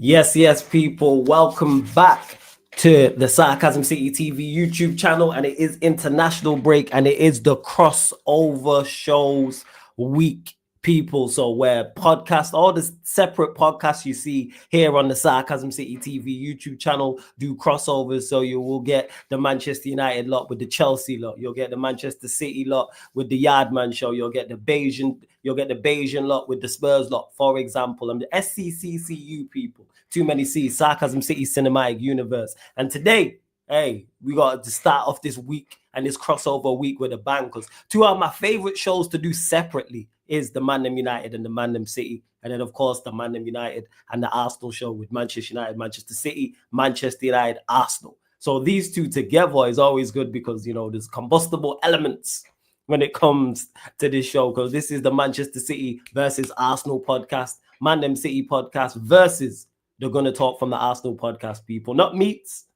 Yes, people. Welcome back to the Sarcasm City TV YouTube channel, and it is international break, and it is the crossover shows week, people. So where podcast, all the separate podcasts you see here on the Sarcasm City TV YouTube channel do crossovers. So you will get the Manchester United lot with the Chelsea lot. You'll get the Manchester City lot with the Yardman show. You'll get the Bayesian lot with the Spurs lot, for example, and the SCCCU people. Too many C's, Sarcasm City Cinematic Universe. And today, hey, we got to start off this week and this crossover week with a bang, because two of my favorite shows to do separately is the Man Them United and the Man Them City. And then, of course, the Man Them United and the Arsenal show with Manchester United, Manchester City, Manchester United, Arsenal. So these two together is always good because, you know, there's combustible elements when it comes to this show, because this is the Manchester City versus Arsenal podcast, Man Them City podcast versus They're Gonna Talk from the Arsenal podcast, people. Not meets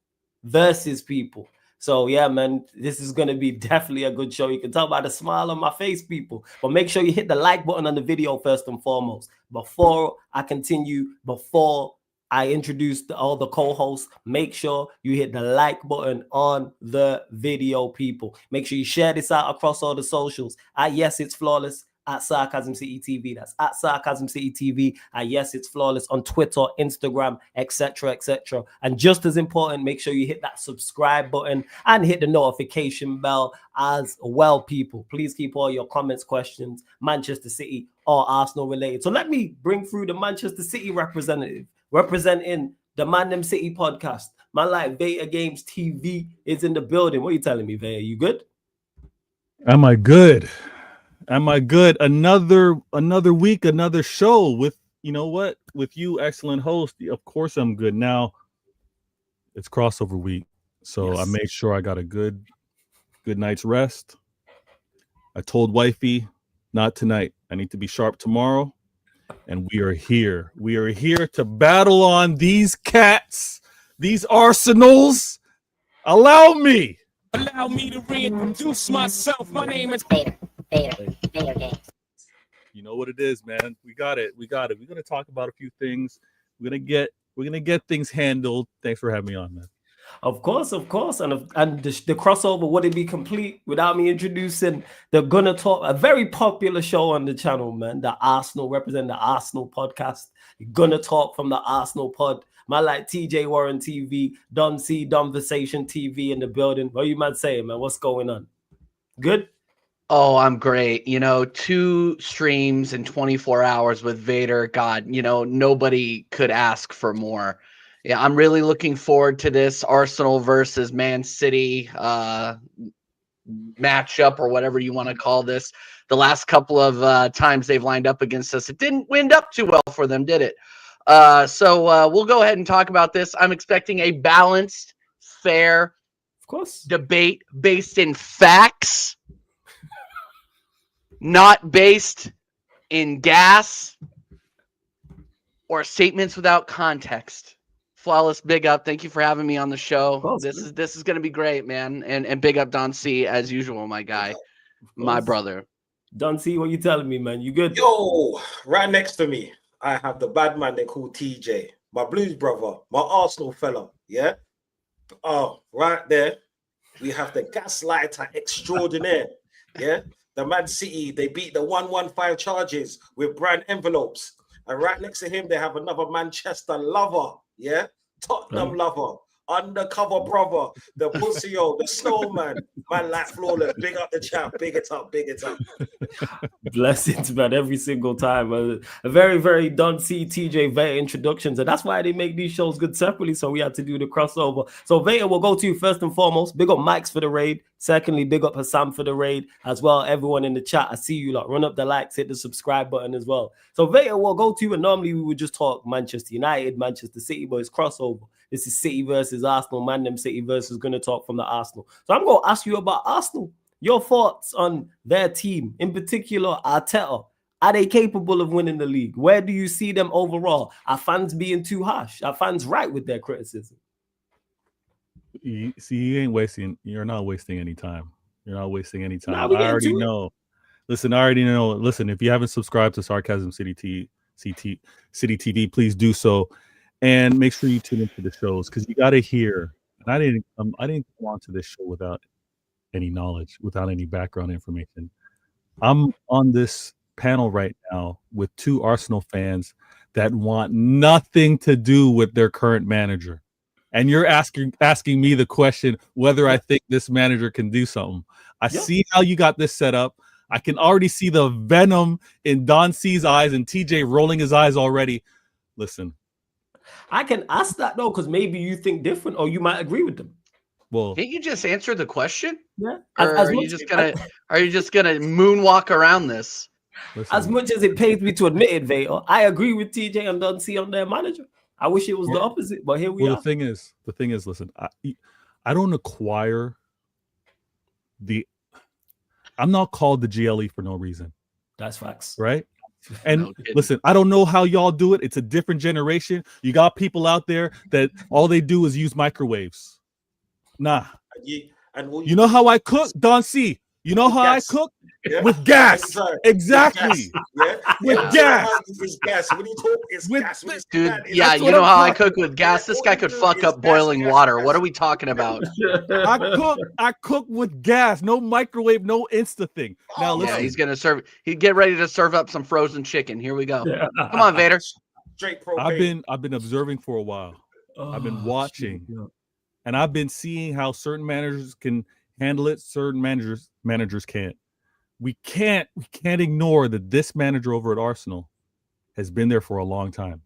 versus people. So yeah, man, this is gonna be definitely a good show. You can tell by the smile on my face, people. But make sure you hit the like button on the video first and foremost. Before I continue, before I introduce all the co-hosts, make sure you hit the like button on the video, people. Make sure you share this out across all the socials. Yes, it's flawless at Sarcasm City TV. That's at Sarcasm City TV. Yes, it's flawless on Twitter, Instagram, etc., etc. And just as important, make sure you hit that subscribe button and hit the notification bell as well, people. Please keep all your comments, questions, Manchester City or Arsenal related. So let me bring through the Manchester City representative representing the Man Them City podcast. Man like Veta Games TV is in the building. What are you telling me, Veta? You good? Am I good? Another week, another show with, you know what? With you, excellent host. Of course I'm good. Now it's crossover week. So yes. I made sure I got a good night's rest. I told wifey, not tonight. I need to be sharp tomorrow. And we are here. We are here to battle on these cats, these Arsenals. Allow me to reintroduce myself. My name is Vader Games. You know what it is, man. We got it. We're gonna talk about a few things. We're gonna get things handled. Thanks for having me on, man. Of course. And the crossover wouldn't be complete without me introducing the Gonna Talk, a very popular show on the channel, man. The Arsenal, represent the Arsenal podcast. Gonna Talk from the Arsenal pod. Man like TJ Warren TV, Don C, Donversation TV in the building. What you man saying, man? What's going on? Good? Oh, I'm great. 2 streams in 24 hours with Vader. God, nobody could ask for more. Yeah, I'm really looking forward to this Arsenal versus Man City matchup, or whatever you want to call this. The last couple of times they've lined up against us, it didn't wind up too well for them, did it? So we'll go ahead and talk about this. I'm expecting a balanced, fair, of course, debate based in facts, not based in gas or statements without context. Flawless, big up. Thank you for having me on the show. This is going to be great, man. And big up Don C as usual, my guy, my brother. Don C, what you telling me, man? You good? Yo, right next to me, I have the bad man they call TJ, my blues brother, my Arsenal fella. Yeah. Oh, right there, we have the gaslighter extraordinaire. Yeah. The Man City, they beat the 115 charges with brand envelopes. And right next to him, they have another Manchester lover. Yeah, Tottenham lover, undercover brother, the pussyo, the snowman, man like flawless. Big up the champ, big it up. Blessings, man, every single time. A very, very Don C, TJ Veta introductions, and that's why they make these shows good separately. So we had to do the crossover. So Veta, will go to you first and foremost. Big up Mike's for the raid. Secondly, big up Hassan for the raid as well. Everyone in the chat, I see you lot. Run up the likes, hit the subscribe button as well. So Veta, will go to you, and normally we would just talk Manchester United, Manchester City, but it's crossover. This is City versus Arsenal, Man Them City versus Gonna Talk from the Arsenal. So I'm going to ask you about Arsenal. Your thoughts on their team, in particular Arteta. Are they capable of winning the league? Where do you see them overall? Are fans being too harsh? Are fans right with their criticism? You're not wasting any time. I already know. Listen, if you haven't subscribed to Sarcasm City TV, please do so. And make sure you tune into the shows because you got to hear. And I didn't come onto this show without any knowledge, without any background information. I'm on this panel right now with 2 Arsenal fans that want nothing to do with their current manager. And you're asking me the question whether I think this manager can do something. I see how you got this set up. I can already see the venom in Don C's eyes and TJ rolling his eyes already. Listen. I can ask that though, because maybe you think different or you might agree with them. Well, can't you just answer the question? Yeah. Or are you just gonna moonwalk around this? Listen. As much as it pains me to admit it, Vader, I agree with TJ and Don C on their manager. I wish it was the opposite, but here we are. The thing is, listen, I don't acquire I'm not called the GLE for no reason. That's facts. Right? And listen, I don't know how y'all do it. It's a different generation. You got people out there that all they do is use microwaves. Nah. You know how I cook, Don C? You know how I cook? With gas. Exactly. With gas. It's gas. When you talk, it's gas. Dude, yeah, you know how I cook with gas? This guy could fuck up boiling water. What are we talking about? I cook with gas. No microwave, no Insta thing. Now listen. Yeah, he's gonna serve. He'd get ready to serve up some frozen chicken. Here we go. Come on, Vader. Straight propane. I've been observing for a while. I've been watching, and I've been seeing how certain managers can handle it. Certain managers can't. We can't ignore that this manager over at Arsenal has been there for a long time,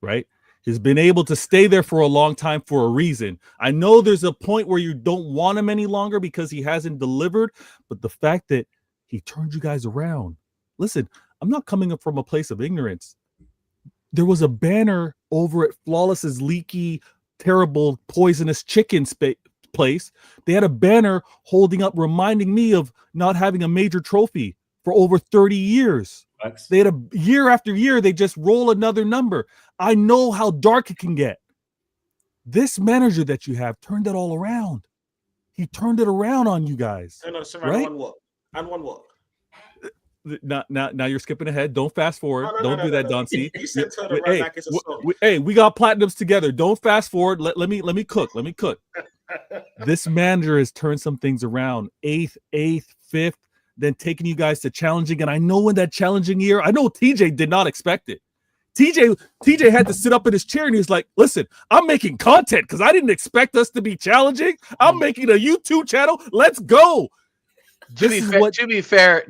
right? He's been able to stay there for a long time for a reason. I know there's a point where you don't want him any longer because he hasn't delivered, but the fact that he turned you guys around. Listen, I'm not coming up from a place of ignorance. There was a banner over at Flawless's leaky, terrible, poisonous chicken place. They had a banner holding up reminding me of not having a major trophy for over 30 years. They had a year after year, they just roll another number. I know how dark it can get. This manager that you have turned it all around. He turned it around on you guys. Right? And one what? Now you're skipping ahead. Don't fast forward. Don't do that, Don C. You said turn it right like it's a song. Hey, we got platinums together. Don't fast forward. Let me cook. This manager has turned some things around. 8th, 5th, then taking you guys to challenging. And I know in that challenging year, I know TJ did not expect it. TJ had to sit up in his chair and he was like, listen, I'm making content because I didn't expect us to be challenging. I'm making a YouTube channel. Let's go. To be fair,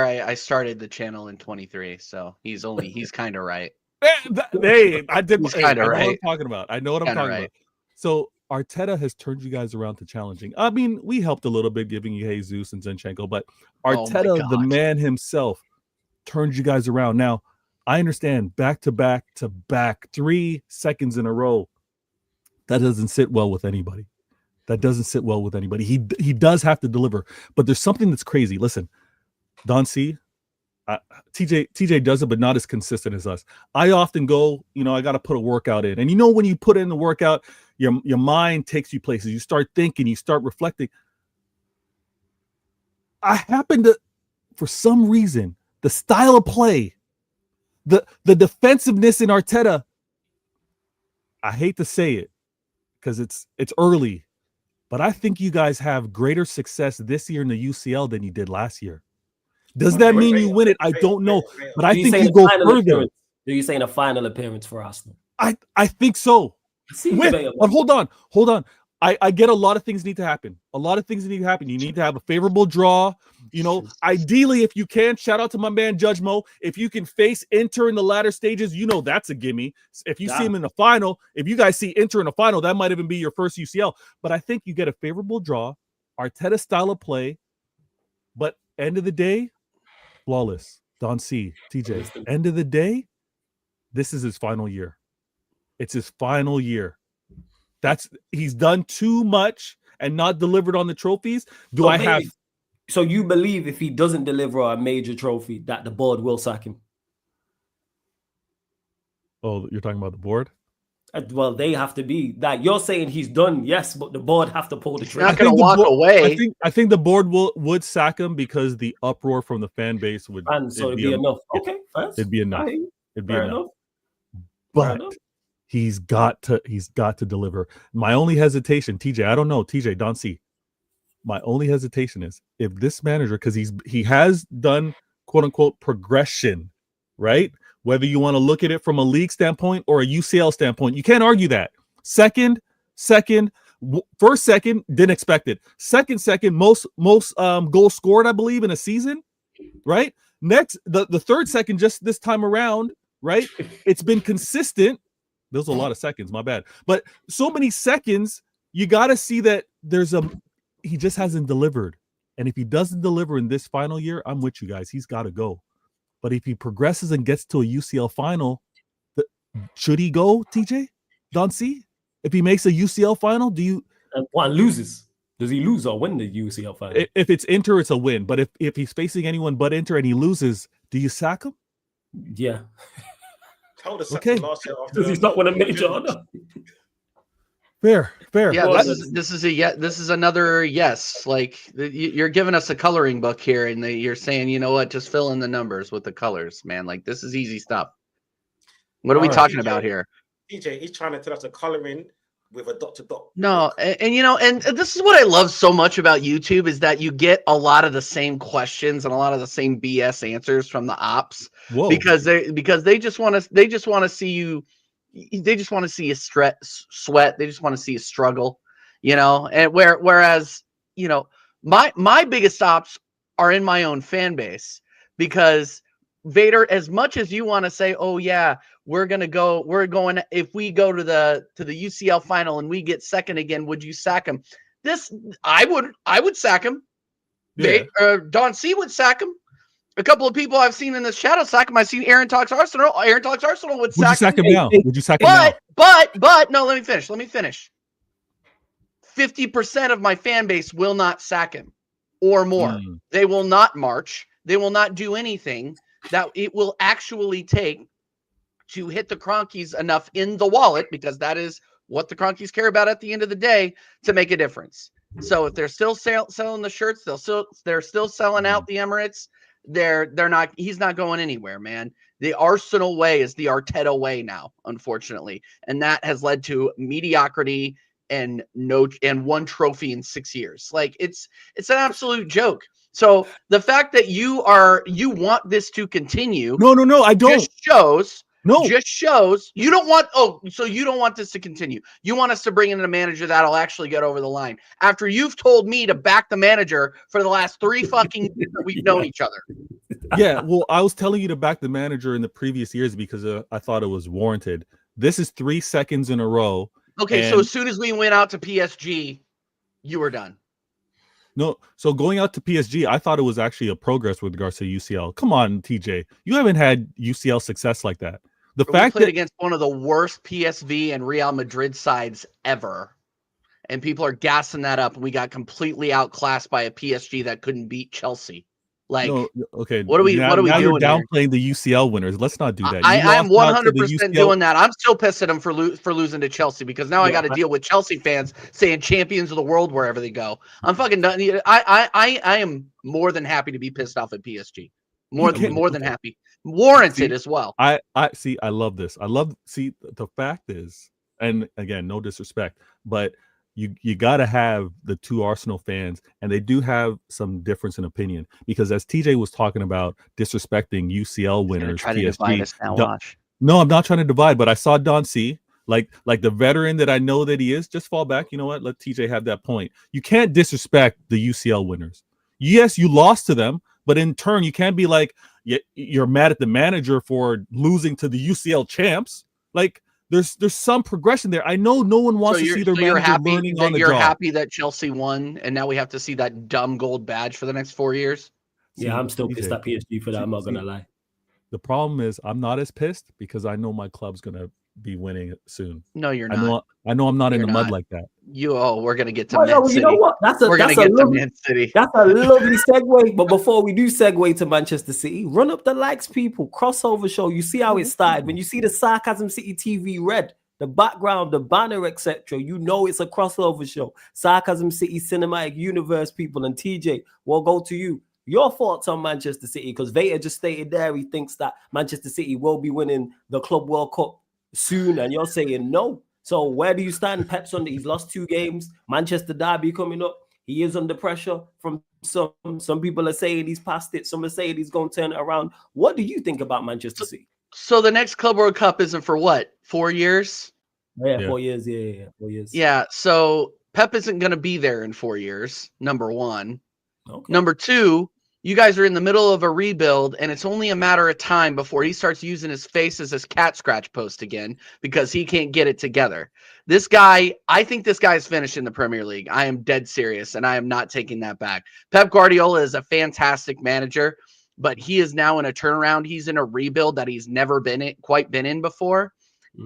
I started the channel in 23, so he's kind of right. Hey, I did. He's kind of right. I know what I'm talking about. I know what I'm talking about. So Arteta has turned you guys around to challenging. I mean, we helped a little bit giving you Jesus and Zinchenko, but Arteta, the man himself, turned you guys around. Now, I understand back to back, 3 seconds in a row. That doesn't sit well with anybody. He does have to deliver, but there's something that's crazy. Listen, Don C, TJ does it, but not as consistent as us. I often go, I got to put a workout in. And when you put in the workout, your mind takes you places. You start thinking, you start reflecting. I happen to, for some reason, the style of play, the defensiveness in Arteta, I hate to say it because it's early, but I think you guys have greater success this year in the UCL than you did last year. Does that mean you win it? I don't know, but I think you go further. Are you saying a final appearance for Arsenal? I think so. But hold on. I get a lot of things need to happen. You need to have a favorable draw. Ideally, if you can, shout out to my man Judge Mo. If you can face Inter in the latter stages, that's a gimme. If you see him in the final, if you guys see Inter in the final, that might even be your first UCL. But I think you get a favorable draw, Arteta style of play. But end of the day, Flawless, Don C, TJ. End of the day, this is his final year. It's his final year. He's done too much and not delivered on the trophies. So you believe if he doesn't deliver a major trophy that the board will sack him? Oh, you're talking about the board? Well, they have to be that. You're saying he's done, yes, but the board have to pull the trigger. Not going to walk away. I think the board would sack him because the uproar from the fan base would. And so it'd be enough. Okay, it'd be enough. It'd be enough. But He's got to deliver. My only hesitation, TJ, I don't know, TJ, Don C. My only hesitation is if this manager, because he has done quote unquote progression, right? Whether you want to look at it from a league standpoint or a UCL standpoint, you can't argue that. First second, didn't expect it. Second, most goals scored, I believe, in a season, right? Next, the third second, just this time around, right? It's been consistent. Those are a lot of seconds, my bad. But so many seconds, you got to see that he just hasn't delivered. And if he doesn't deliver in this final year, I'm with you guys. He's got to go. But if he progresses and gets to a UCL final, should he go, TJ? Don C? If he makes a UCL final, do you... And one loses. Does he lose or win the UCL final? If it's Inter, it's a win. But if he's facing anyone but Inter and he loses, do you sack him? Yeah. Okay. Because he's not won a major honor. Fair. Yeah, this is another yes. Like you're giving us a coloring book here, and you're saying, you know what, just fill in the numbers with the colors, man. Like this is easy stuff. What are we talking about here? DJ, he's trying to tell us a coloring with a dot to dot. No, and this is what I love so much about YouTube is that you get a lot of the same questions and a lot of the same BS answers from the ops. Whoa. Because they just want to see you. They just want to see you sweat. They just want to see you struggle, and whereas, my biggest ops are in my own fan base because Vader, as much as you want to say, oh yeah, we're going, if we go to the UCL final and we get second again, would you sack him? I would sack him. Yeah. Don C would sack him. A couple of people I've seen in the shadow sack him. I've seen Aaron Talks Arsenal. Aaron Talks Arsenal would sack him now. Would you sack him now? But no, let me finish. 50% of my fan base will not sack him or more. They will not march. They will not do anything that it will actually take to hit the Cronkies enough in the wallet, because that is what the Cronkies care about at the end of the day, to make a difference. So if they're still selling the shirts, they're still selling out the Emirates. He's not going anywhere, man. The Arsenal way is the Arteta way now, unfortunately. And that has led to mediocrity and one trophy in 6 years. Like it's an absolute joke. So the fact that you want this to continue. No, I don't. Just shows you don't want. So you don't want this to continue. You want us to bring in a manager that'll actually get over the line after you've told me to back the manager for the last 3 fucking years that we've known each other. Yeah, well, I was telling you to back the manager in the previous years because I thought it was warranted. This is 3 seconds in a row. Okay, so as soon as we went out to PSG, you were done. No, so going out to PSG, I thought it was actually a progress with regards to UCL. Come on, TJ, you haven't had UCL success like that. The fact we played that against one of the worst PSV and Real Madrid sides ever, and people are gassing that up, and we got completely outclassed by a PSG that couldn't beat Chelsea. Like, no, okay, what are we now doing? You're downplaying the UCL winners. Let's not do that. I'm 100% doing that. I'm still pissed at them for losing to Chelsea because now I got to deal with Chelsea fans saying champions of the world wherever they go. I'm fucking done. I am more than happy to be pissed off at PSG. More than happy. Warranted as well. I love this. The fact is, and again, no disrespect, but you got to have the 2 Arsenal fans, and they do have some difference in opinion, because as TJ was talking about disrespecting UCL winners, PSG. No, I'm not trying to divide, but I saw Don C, like the veteran that I know that he is, just fall back. You know what? Let TJ have that point. You can't disrespect the UCL winners. Yes, you lost to them, but in turn, you can't be like, you're mad at the manager for losing to the UCL champs. Like, there's some progression there. I know no one wants to see their manager learning on the job. You're happy that Chelsea won, and now we have to see that dumb gold badge for the next 4 years? Yeah, I'm still pissed at PSG for that. I'm not going to lie. The problem is I'm not as pissed because I know my club's going to be winning soon. No, you're not. I know I'm not in the mud like that. We're going to get to Man City. You know what? We're going to get to Man City. That's a lovely segue. But before we do segue to Manchester City, run up the likes, people. Crossover show. You see how it started. When you see the Sarcasm City TV red, the background, the banner, etc., you know it's a crossover show. Sarcasm City Cinematic Universe, people. And TJ, we'll go to you. Your thoughts on Manchester City, because Vader just stated there he thinks that Manchester City will be winning the Club World Cup soon, and you're saying no. So where do you stand? Pep's on. He's lost 2 games. Manchester derby coming up. He is under pressure from some. Some people are saying he's past it. Some are saying he's going to turn it around. What do you think about Manchester City? So the next Club World Cup isn't for what? 4 years? Yeah, 4 years. Yeah, 4 years. Yeah. So Pep isn't going to be there in 4 years. Number one. Okay. Number two, you guys are in the middle of a rebuild, and it's only a matter of time before he starts using his face as his cat scratch post again because he can't get it together. This guy, I think this guy is finished in the Premier League. I am dead serious, and I am not taking that back. Pep Guardiola is a fantastic manager, but he is now in a turnaround. He's in a rebuild that he's never quite been in before,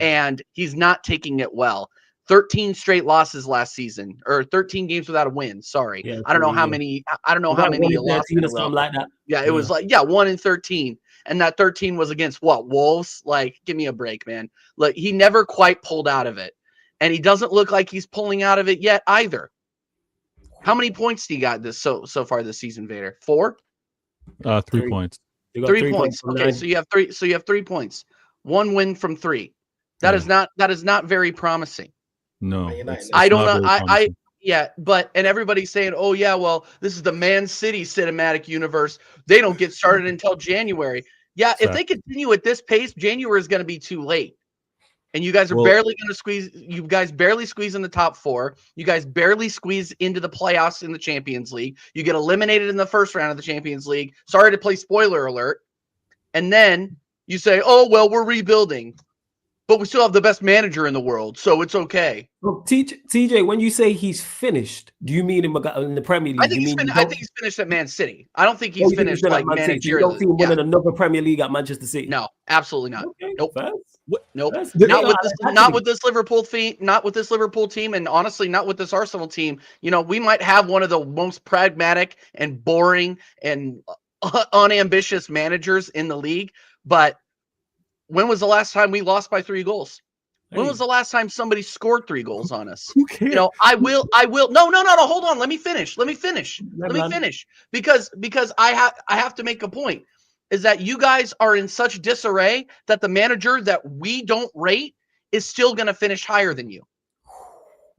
and he's not taking it well. 13 straight losses last season, or 13 games without a win. Sorry. Yeah, I don't know how many. I don't know how many you lost in a row. Like that. Yeah, it was like 1 in 13. And that 13 was against what? Wolves? Like, give me a break, man. Look, he never quite pulled out of it. And he doesn't look like he's pulling out of it yet either. How many points do you got so far this season, Vader? 4? 3 points. 3 points. Okay, so you have 3. So you have 3 points. 1 win from 3. That is not very promising. No, I don't know. And everybody's saying, oh yeah, well, this is the Man City cinematic universe. They don't get started until January. Yeah, if they continue at this pace, January is going to be too late. And you guys are barely going to squeeze. You guys barely squeeze in the top 4. You guys barely squeeze into the playoffs in the Champions League. You get eliminated in the first round of the Champions League. Sorry to play spoiler alert. And then you say, oh, well, we're rebuilding. But we still have the best manager in the world, so it's okay. Well, TJ, when you say he's finished, do you mean in the Premier League? I think he's finished at Man City. I don't think he's finished like managerially. You don't see him winning another Premier League at Manchester City? No, absolutely not. Okay, nope. Nope. Not Not with this Liverpool team, and honestly, not with this Arsenal team. You know, we might have one of the most pragmatic and boring and unambitious managers in the league, but when was the last time we lost by 3 goals? When was the last time somebody scored 3 goals on us? You know, I will. No. Hold on. Let me finish. Because I have to make a point is that you guys are in such disarray that the manager that we don't rate is still going to finish higher than you.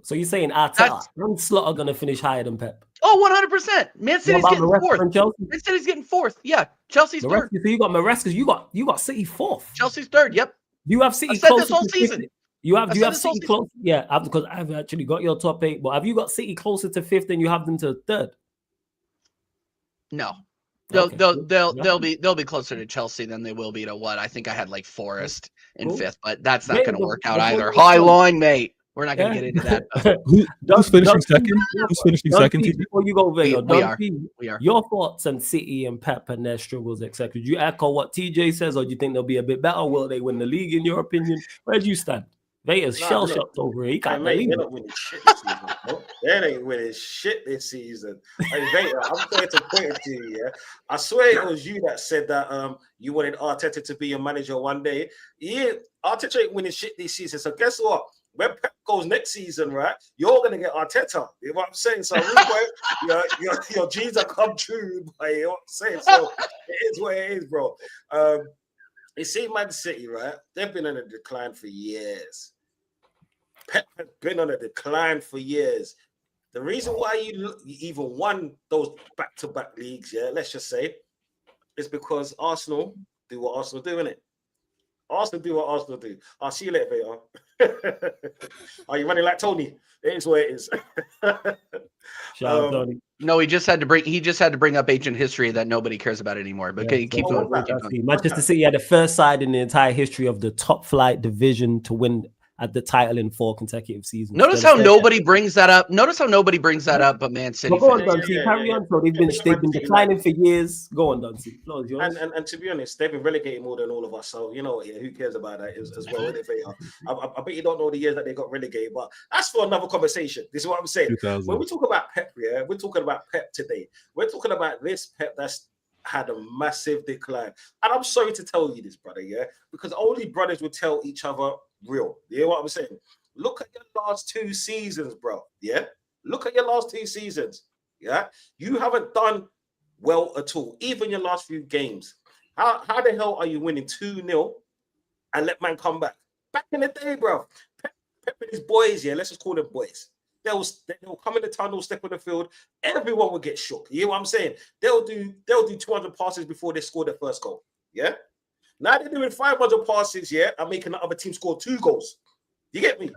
So you're saying Arteta and Slot are going to finish higher than Pep? Oh, 100%. Man City's getting 4th. Man City's getting 4th. Yeah. Chelsea's 3rd. So you got Maresca. You got City 4th. Chelsea's 3rd. Yep. You have City close this whole season. You have City close. Yeah, because I've actually got your top 8. But have you got City closer to 5th than you have them to 3rd? No. They'll be closer to Chelsea than they will be to what? I think I had like Forest in 5th, but that's not going to work out either. High line, mate. We're not going to get into that. Who's finishing second? Who's finishing second? Before you go, Vega, we are. Your thoughts on City and Pep and their struggles, etc. Do you echo what TJ says, or do you think they'll be a bit better? Will they win the league, in your opinion? Where do you stand? Vega's shell-shocked over here. He can't believe it. They're not winning shit this season. No, they ain't winning shit this season. Hey, Vega, I'm going to point it to you, yeah? I swear it was you that said that you wanted Arteta to be your manager one day. Yeah, Arteta ain't winning shit this season. So guess what? When Pep goes next season, right, you're going to get Arteta. You know what I'm saying? So your dreams are come true. You know what I'm saying? So it is what it is, bro. You see Man City, right? They've been on a decline for years. Pep has been on a decline for years. The reason why you even won those back-to-back leagues, yeah, let's just say, is because Arsenal do what Arsenal do, innit? Arsenal do what Arsenal do. I'll see you later, Vader. Are you running like Tony? It is what it is. Shout out, Tony. No, he just had to bring up ancient history that nobody cares about anymore. But keep going. Manchester City had the first side in the entire history of the top flight division to win at the title in 4 consecutive seasons. Notice how nobody brings that up. But Man City. Go on, Duncy. Carry on. So they've been declining for years. Go on, Duncy. Floor is yours. And to be honest, they've been relegated more than all of us. So you know, who cares about that as well? I bet you don't know the years that they got relegated, but that's for another conversation. This is what I'm saying. 2000. When we talk about Pep, yeah, we're talking about Pep today. We're talking about this Pep that's had a massive decline. And I'm sorry to tell you this, brother, yeah, because only brothers will tell each other real. You know what I'm saying? Look at your last 2 seasons, bro. Yeah? Look at your last 2 seasons. Yeah? You haven't done well at all. Even your last few games. How the hell are you winning 2-0 and let man come back? back in the day, bro, Pep and his boys, yeah, let's just call them boys. They'll come in the tunnel, step on the field. Everyone will get shook. You know what I'm saying? They'll do 200 passes before they score their first goal. Yeah. Now they're doing 500 passes, yeah, and making the other team score 2 goals. You get me?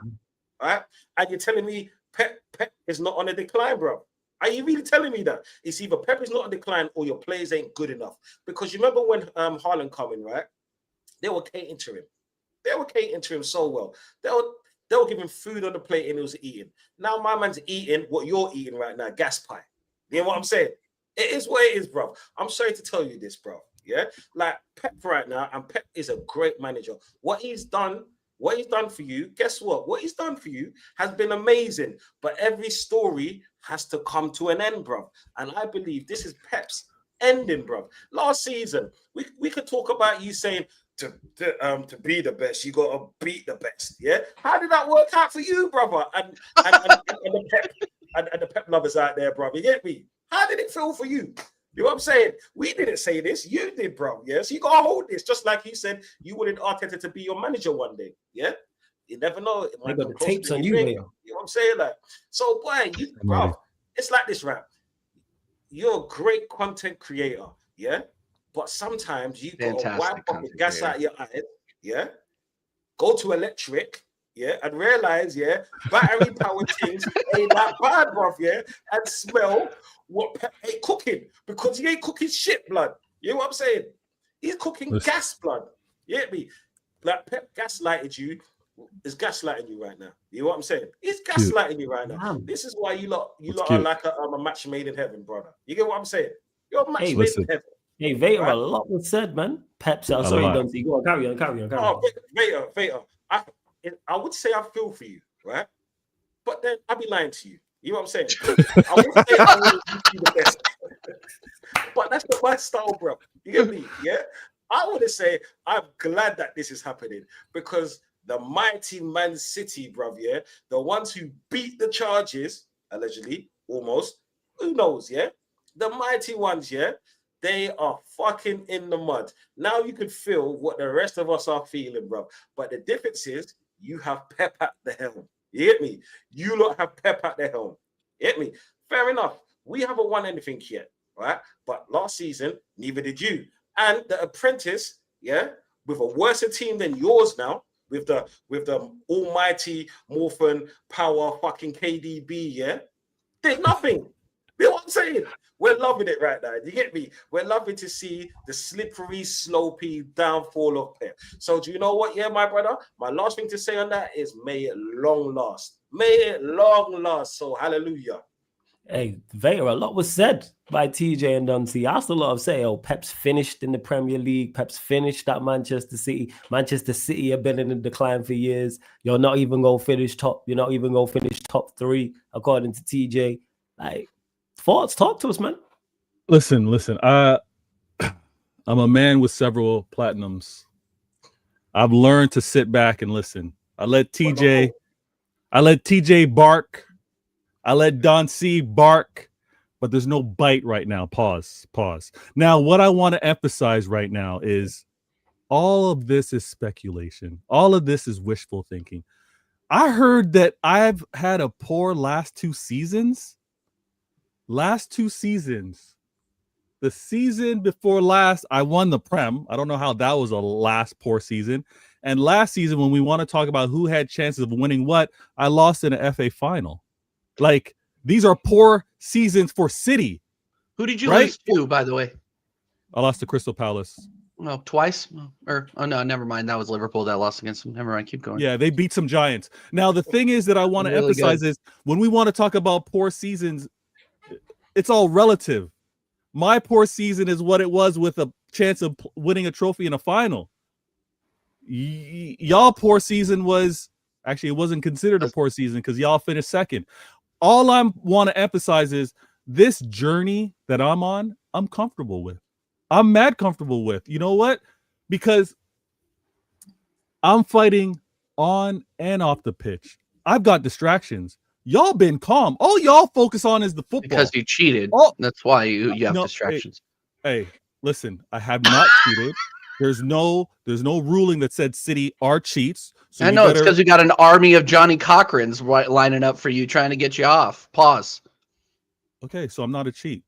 All right? And you're telling me Pep is not on a decline, bro. Are you really telling me that? It's either Pep is not on decline or your players ain't good enough. Because you remember when Haaland coming, right? They were catering to him. They were catering to him so well. They were giving food on the plate and he was eating. Now my man's eating what you're eating right now, gas pie. You know what I'm saying? It is what it is, bro. I'm sorry to tell you this, bro. Yeah, like Pep right now, and Pep is a great manager. What he's done for you, guess what? What he's done for you has been amazing. But every story has to come to an end, bro. And I believe this is Pep's ending, bro. Last season, we could talk about you saying to be the best, you gotta beat the best. Yeah, how did that work out for you, brother? And the Pep lovers out there, brother. You get me? How did it feel for you? You know what I'm saying? We didn't say this. You did, bro. Yeah, so you gotta hold this. Just like you said, you wanted Arteta to be your manager one day. Yeah, you never know. It might got the tapes on you, man. You know what I'm saying? Like, so boy, bro, it's like this, right? You're a great content creator, yeah. But sometimes you gotta wipe up the gas out of your eyes, yeah. Go to electric, yeah, and realize, yeah, battery powered things ain't that bad, bruv, yeah, and smell what Pep ain't cooking because he ain't cooking shit, blood. You know what I'm saying? He's cooking gas, blood. You get me? Like Pep gaslighted you, is gaslighting you right now. You know what I'm saying? He's gaslighting you right now. Damn. This is why you lot are like a match made in heaven, brother. You get what I'm saying? You're a match made in heaven. Hey, Vader, right? A lot was said, man. Pep said, sorry, Dante. Go on, carry on. Oh, Vader. I would say I feel for you, right? But then I'd be lying to you. You know what I'm saying? I would say I want to be the best. But that's not my style, bro. You get me? Yeah? I want to say I'm glad that this is happening because the mighty Man City, bruv, yeah? The ones who beat the Chargers, allegedly, almost, who knows, yeah? The mighty ones, yeah? They are fucking in the mud. Now you can feel what the rest of us are feeling, bro. But the difference is you have Pep at the helm. You get me? You lot have Pep at the helm. You get me? Fair enough. We haven't won anything yet, right? But last season, neither did you. And the Apprentice, yeah, with a worse team than yours now, with the almighty Morphin power fucking KDB, yeah, did nothing. You know what I'm saying? We're loving it right now. You get me? We're loving to see the slippery, slopey downfall of Pep. So do you know what? Yeah, my brother, my last thing to say on that is may it long last. May it long last. So hallelujah. Hey, Vader, a lot was said by TJ and Dante. I still love say, oh, Pep's finished in the Premier League. Pep's finished at Manchester City. Manchester City have been in a decline for years. You're not even going to finish top. You're not even going to finish top 3, according to TJ. Like, thoughts? Talk to us, man. Listen. I'm a man with several platinums. I've learned to sit back and listen. I let TJ bark. I let Don C bark, but there's no bite right now. Pause. Now, what I want to emphasize right now is all of this is speculation. All of this is wishful thinking. I heard that I've had a poor last 2 seasons. The season before last, I won the Prem. I don't know how that was a last poor season. And last season, when we want to talk about who had chances of winning what, I lost in an FA final. Like, these are poor seasons for City. Who did you lose to, by the way? I lost to Crystal Palace. Oh, twice? Oh, no, never mind. That was Liverpool that lost against them. Never mind. Keep going. Yeah, they beat some giants. Now, the thing is that I want to emphasize is when we want to talk about poor seasons, it's all relative. My poor season is what it was with a chance of winning a trophy in a final. Y'all poor season was actually, it wasn't considered a poor season because y'all finished second. All I want to emphasize is this journey that I'm on, I'm comfortable with. I'm mad comfortable with. You know what? Because I'm fighting on and off the pitch. I've got distractions. Y'all been calm. All y'all focus on is the football. Because you cheated. That's why you have distractions. Hey, listen, I have not cheated. There's no ruling that said City are cheats. So I know it's because we got an army of Johnny Cochrans lining up for you, trying to get you off. Pause. Okay, so I'm not a cheat.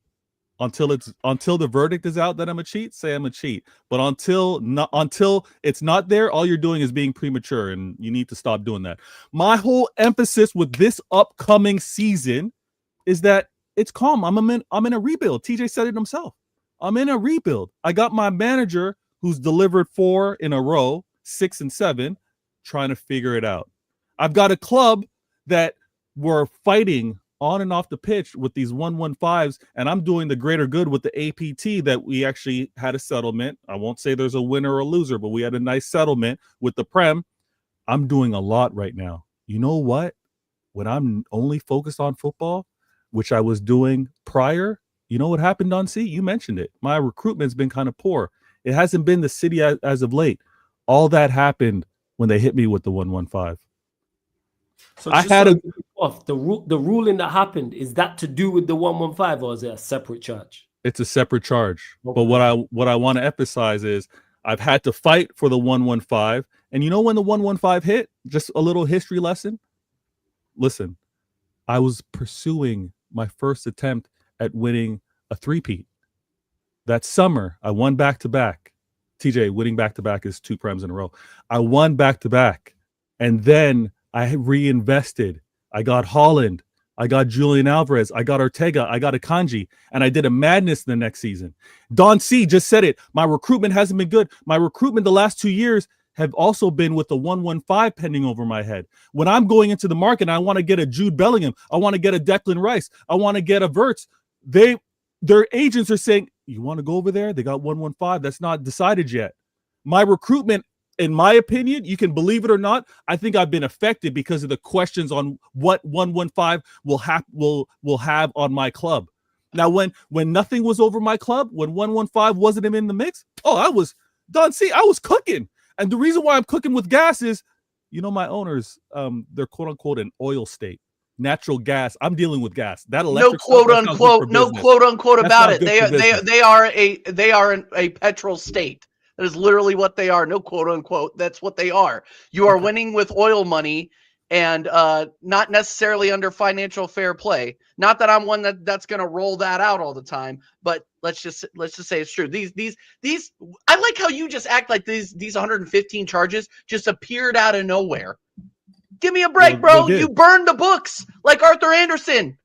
Until the verdict is out that I'm a cheat, say I'm a cheat. But until it's not there, all you're doing is being premature, and you need to stop doing that. My whole emphasis with this upcoming season is that it's calm. I'm in a rebuild. TJ said it himself. I'm in a rebuild. I got my manager who's delivered 4 in a row, 6 and 7, trying to figure it out. I've got a club that we're fighting on and off the pitch with these 115s, and I'm doing the greater good with the APT that we actually had a settlement. I won't say there's a winner or a loser, but we had a nice settlement with the Prem. I'm doing a lot right now. You know what? When I'm only focused on football, which I was doing prior, you know what happened, Don C? You mentioned it. My recruitment's been kind of poor. It hasn't been the City as of late. All that happened when they hit me with the 115. So the ruling that happened, is that to do with the 115, or is it a separate charge? It's a separate charge. Okay. But what I want to emphasize is I've had to fight for the 115. And you know when the 115 hit? Just a little history lesson. Listen, I was pursuing my first attempt at winning a three-peat. That summer, I won back-to-back. TJ, winning back-to-back is 2 Prems in a row. I won back-to-back. And then I reinvested. I got Holland. I got Julian Alvarez. I got Ortega. I got Akanji. And I did a madness the next season. Don C just said it. My recruitment hasn't been good. My recruitment the last 2 years have also been with the 115 pending over my head. When I'm going into the market, I want to get a Jude Bellingham. I want to get a Declan Rice. I want to get a Verts. Their agents are saying, you want to go over there? They got 115. That's not decided yet. My recruitment, in my opinion, you can believe it or not, I think I've been affected because of the questions on what 115 will have on my club. Now, when nothing was over my club, when 115 wasn't in the mix, I was cooking. And the reason why I'm cooking with gas is, my owners, they're quote unquote an oil state, natural gas. I'm dealing with gas. That electric no quote unquote about it. They are a petrol state. That is literally what they are. No quote unquote. That's what they are. You are winning with oil money and not necessarily under financial fair play. Not that I'm one that's going to roll that out all the time, but let's just say it's true. These I like how you just act like these 115 charges just appeared out of nowhere. Give me a break, bro. You burned the books like Arthur Anderson.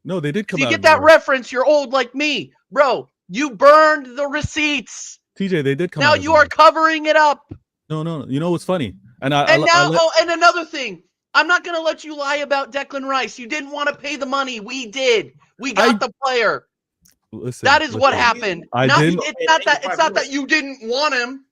No, they did come out. You get that reference, you're old like me. Bro, you burned the receipts. TJ, they did come now out. Now you are covering it up. No. You know what's funny? And another thing. I'm not going to let you lie about Declan Rice. You didn't want to pay the money. We did. We got the player. That is what happened. It's not that you didn't want him.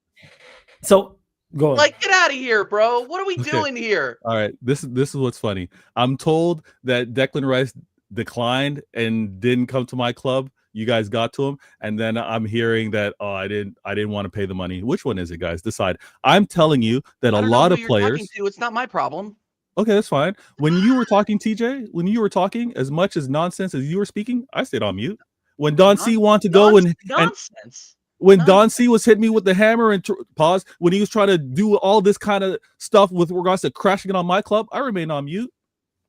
So go on. Like, get out of here, bro. What are we doing here? All right. This is what's funny. I'm told that Declan Rice declined and didn't come to my club. You guys got to him, and then I'm hearing that I didn't want to pay the money. Which one is it, guys? Decide. I'm telling you that a lot of players. It's not my problem. Okay, that's fine. When you were talking, TJ, when you were talking as much as nonsense as you were speaking, I stayed on mute. When Don C wanted to go Don C was hitting me with the hammer and pause, when he was trying to do all this kind of stuff with regards to crashing it on my club, I remained on mute.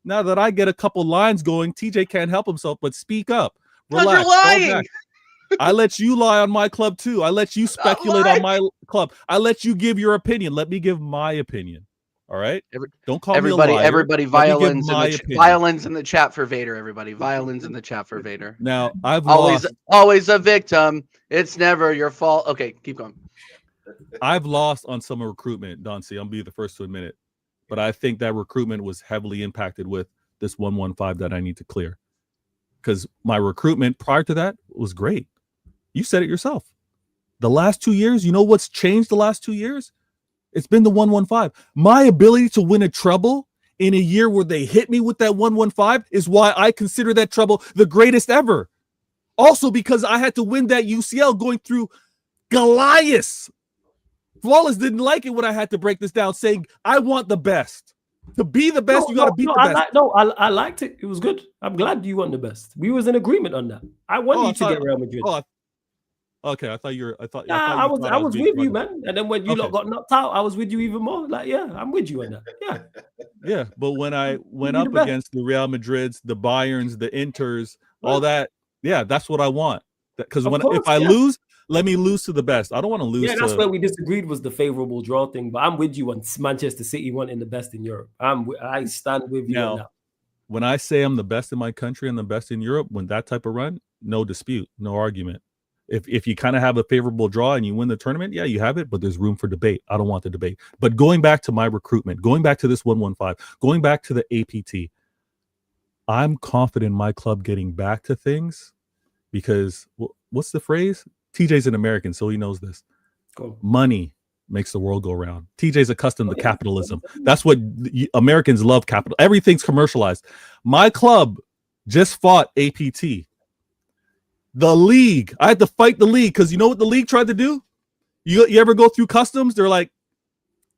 Now that I get a couple lines going, TJ can't help himself but speak up. Relax. You're lying. I let you lie on my club too. I let you speculate on my club. I let you give your opinion. Let me give my opinion. All right. Don't call me a liar. Everybody, violins in the chat for Vader. Everybody, violins in the chat for Vader. Now I've always a victim. It's never your fault. Okay, keep going. I've lost on some recruitment, Don C. I'll be the first to admit it, but I think that recruitment was heavily impacted with this 115 that I need to clear. Because my recruitment prior to that was great. You said it yourself. The last 2 years, you know what's changed the last 2 years? It's been the 115. My ability to win a treble in a year where they hit me with that 115 is why I consider that treble the greatest ever. Also because I had to win that UCL going through Goliath. Flawless didn't like it when I had to break this down, saying, I want the best. To be the best, you got to beat the best. I liked it. It was good. I'm glad you won the best. We was in agreement on that. I want you to get Real Madrid. Okay, I thought you were. I thought. Yeah, I thought I was being with you, drunk. man. And then when you lot got knocked out, I was with you even more. Like, yeah, I'm with you on that. Yeah. Yeah, but when I went be the up best. against the Real Madrids, the Bayerns, the Inters, all that, yeah, that's what I want. Because Of if course, I yeah. lose, let me lose to the best. I don't want to lose. Yeah, that's where we disagreed was the favorable draw thing. But I'm with you on Manchester City wanting the best in Europe. I stand with you on that. When I say I'm the best in my country and the best in Europe, when that type of run, no dispute, no argument. If you kind of have a favorable draw and you win the tournament, yeah, you have it, but there's room for debate. I don't want the debate. But going back to my recruitment, going back to this 115, going back to the APT, I'm confident in my club getting back to things because what's the phrase? TJ's an American, so he knows this. Cool. Money makes the world go round. TJ's accustomed to capitalism. That's what Americans love, capital. Everything's commercialized. My club just fought APT. The league. I had to fight the league because you know what the league tried to do? You ever go through customs? They're like,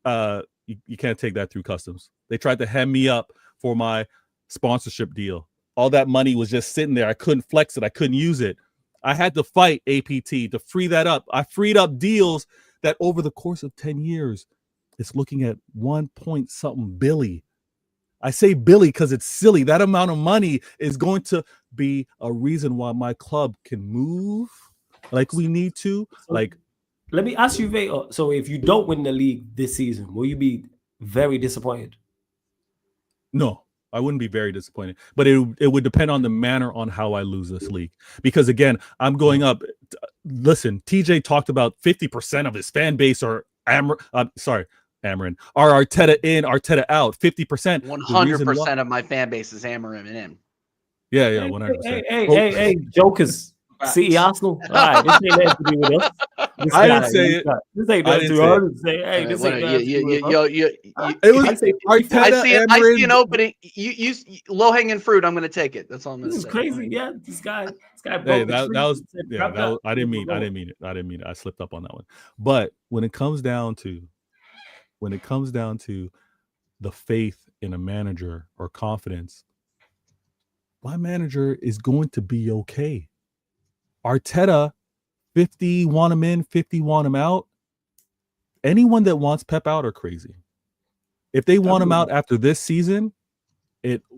you can't take that through customs. They tried to hem me up for my sponsorship deal. All that money was just sitting there. I couldn't flex it. I couldn't use it. I had to fight APT to free that up. I freed up deals that over the course of 10 years, it's looking at 1 point something billion. I say Billy because it's silly. That amount of money is going to be a reason why my club can move like we need to. Like, let me ask you, Vader. So if you don't win the league this season, will you be very disappointed? No, I wouldn't be very disappointed, but it would depend on the manner on how I lose this league. Because again, I'm going up. Listen, TJ talked about 50% of his fan base are Amarin. Are Arteta in, Arteta out? 50%. 100% of my fan base is Amarin in. Yeah, 100%. Hey, jokers. City Arsenal. All right, this ain't nothing to do with us. I didn't say it. This ain't nothing to do with us. Hey, this ain't nothing to do with us. It was Arteta. I see an opening. You low hanging fruit. I'm going to take it. That's all I'm going to say. This is crazy. Yeah, this guy. Hey, I didn't mean it. I slipped up on that one. But when it comes down to the faith in a manager or confidence, my manager is going to be okay. Arteta, 50 want him in, 50 want him out. Anyone that wants Pep out are crazy. If they want him out after this season,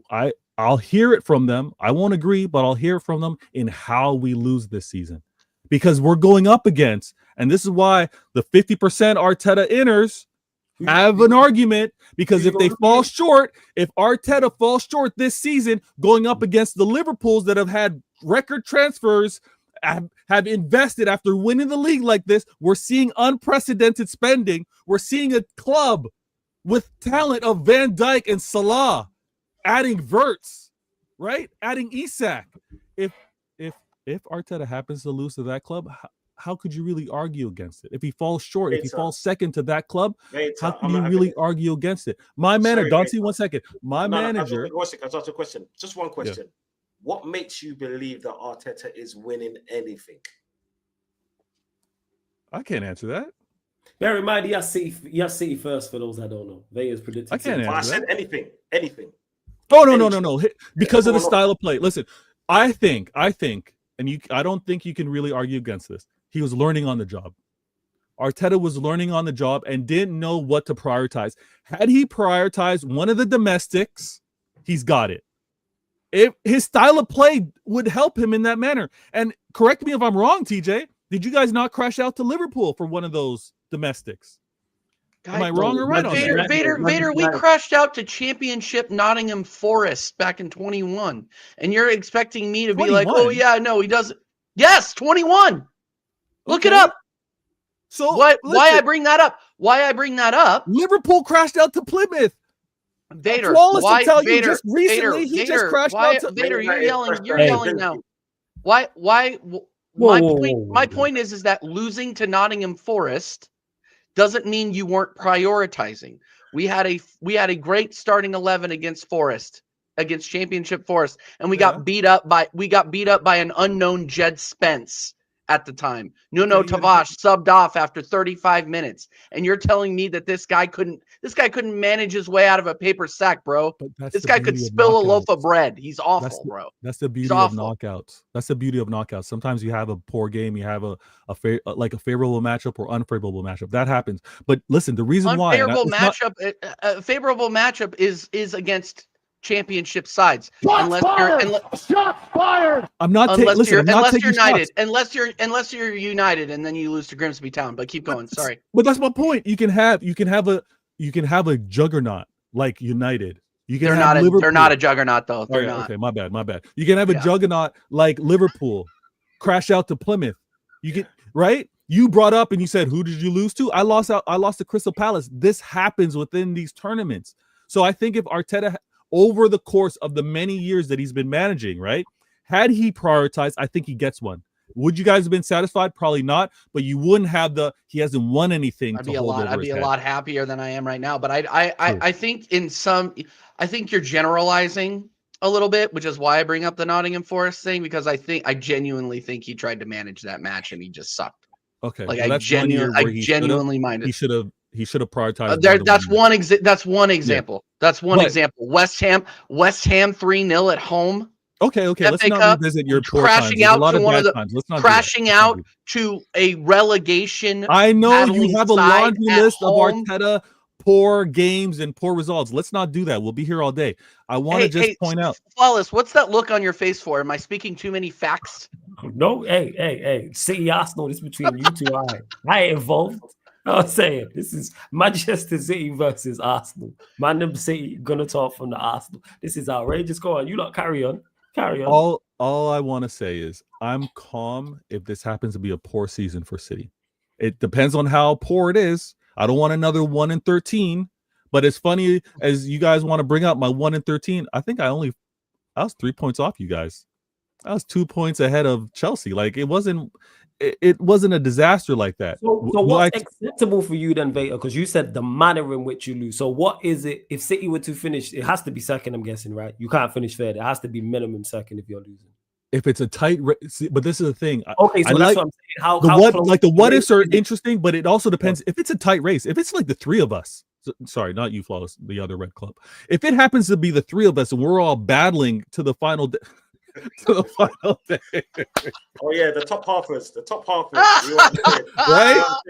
I'll hear it from them. I won't agree, but I'll hear from them in how we lose this season. Because we're going up against, and this is why the 50% Arteta inners have an argument, because if they fall short, if Arteta falls short this season, going up against the Liverpools that have had record transfers, have invested after winning the league like this, we're seeing unprecedented spending. We're seeing a club with talent of Van Dijk and Salah, adding Verts, right? Adding Isak. If Arteta happens to lose to that club, how could you really argue against it? If he falls short, if he falls second to that club, how can you really argue against it? My manager, Dante, 1 second. My manager. Can I ask a question? Just one question. Yeah. What makes you believe that Arteta is winning anything? I can't answer that. Bear in mind, he has City first. For those that don't know, Vegas predicted. I can't answer I said anything. Oh no. Because of the style of play. Listen, I think, and I don't think you can really argue against this. He was learning on the job. Arteta was learning on the job and didn't know what to prioritize. Had he prioritized one of the domestics, he's got it. If his style of play would help him in that manner. And correct me if I'm wrong, TJ. Did you guys not crash out to Liverpool for one of those domestics? Am I wrong or right on that? Vader, we crashed out to Championship Nottingham Forest back in 21. And you're expecting me to 21? Be like, oh, yeah, no, he doesn't. Yes, 21. Look it up. So why I bring that up? Liverpool crashed out to Plymouth. Vader, why? Vader, just recently he just crashed out to Vader. You're yelling now. Why? My point is that losing to Nottingham Forest doesn't mean you weren't prioritizing. We had a great starting 11 against Championship Forest, and we got beat up by an unknown Jed Spence at the time. Nuno Tavares subbed off after 35 minutes. And you're telling me that this guy couldn't manage his way out of a paper sack, bro. This guy could spill a loaf of bread. He's awful, bro. That's the beauty of knockouts. That's the beauty of knockouts. Sometimes you have a poor game, you have a favorable matchup or unfavorable matchup. That happens. But listen, the reason why a favorable matchup is against championship sides. Shots fired. I'm not taking United. Unless you're United and then you lose to Grimsby Town. But keep going. Sorry. But that's my point. You can have a juggernaut like United. They're not a juggernaut though. They're not. Okay, my bad. You can have a juggernaut like Liverpool crash out to Plymouth. You can right? You brought up and you said, who did you lose to? I lost to Crystal Palace. This happens within these tournaments. So I think if Arteta, over the course of the many years that he's been managing, right, had he prioritized, I think he gets one. Would you guys have been satisfied? Probably not, but you wouldn't have he hasn't won anything. I'd be a lot happier than I am right now. But I think you're generalizing a little bit, which is why I bring up the Nottingham Forest thing, because I genuinely think he tried to manage that match and he just sucked. Okay, like I genuinely minded. He should have prioritized. That's one example. Yeah. That's one example. West Ham 3-0 at home. Okay. Let's not revisit your poor crashing times. out to one of the crashing out to a relegation. I know you have a laundry list of Arteta poor games and poor results. Let's not do that. We'll be here all day. I want to just point out. Flawless, what's that look on your face for? Am I speaking too many facts? No, hey. City Arsenal, this between you two. I ain't involved. I'm saying this is Manchester City versus Arsenal. Man City gonna talk from the Arsenal. This is outrageous. Go on, you lot carry on. All I want to say is I'm calm if this happens to be a poor season for City. It depends on how poor it is. I don't want another 1-13. But as funny as you guys want to bring up my 1-13, I think I was 3 points off you guys. I was 2 points ahead of Chelsea. Like it wasn't a disaster like that. So what's acceptable for you then, Vader? Because you said the manner in which you lose. So what is it if City were to finish? It has to be second, I'm guessing, right? You can't finish third. It has to be minimum second if you're losing. If it's a tight race, but this is the thing. Okay, so that's what I'm saying. The what ifs are interesting, but it also depends if it's a tight race. If it's like the three of us, sorry, not you, Flawless, the other red club. If it happens to be the three of us and we're all battling to the final day. Oh yeah, the top halfers.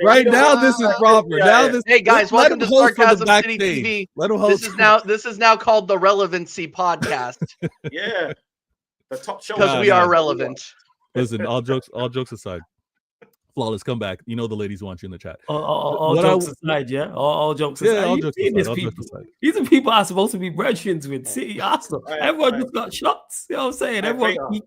right now this is proper. Hey guys, welcome to Sarcasm City TV. This is now called the Relevancy Podcast. Yeah, the top show because we are relevant. Listen, all jokes aside. Flawless, come back. You know the ladies want you in the chat. All jokes aside, yeah. All jokes aside. Yeah, all jokes aside. These are people are supposed to be brethren with City Arsenal. Everyone just got shots. You know what I'm saying? Everyone you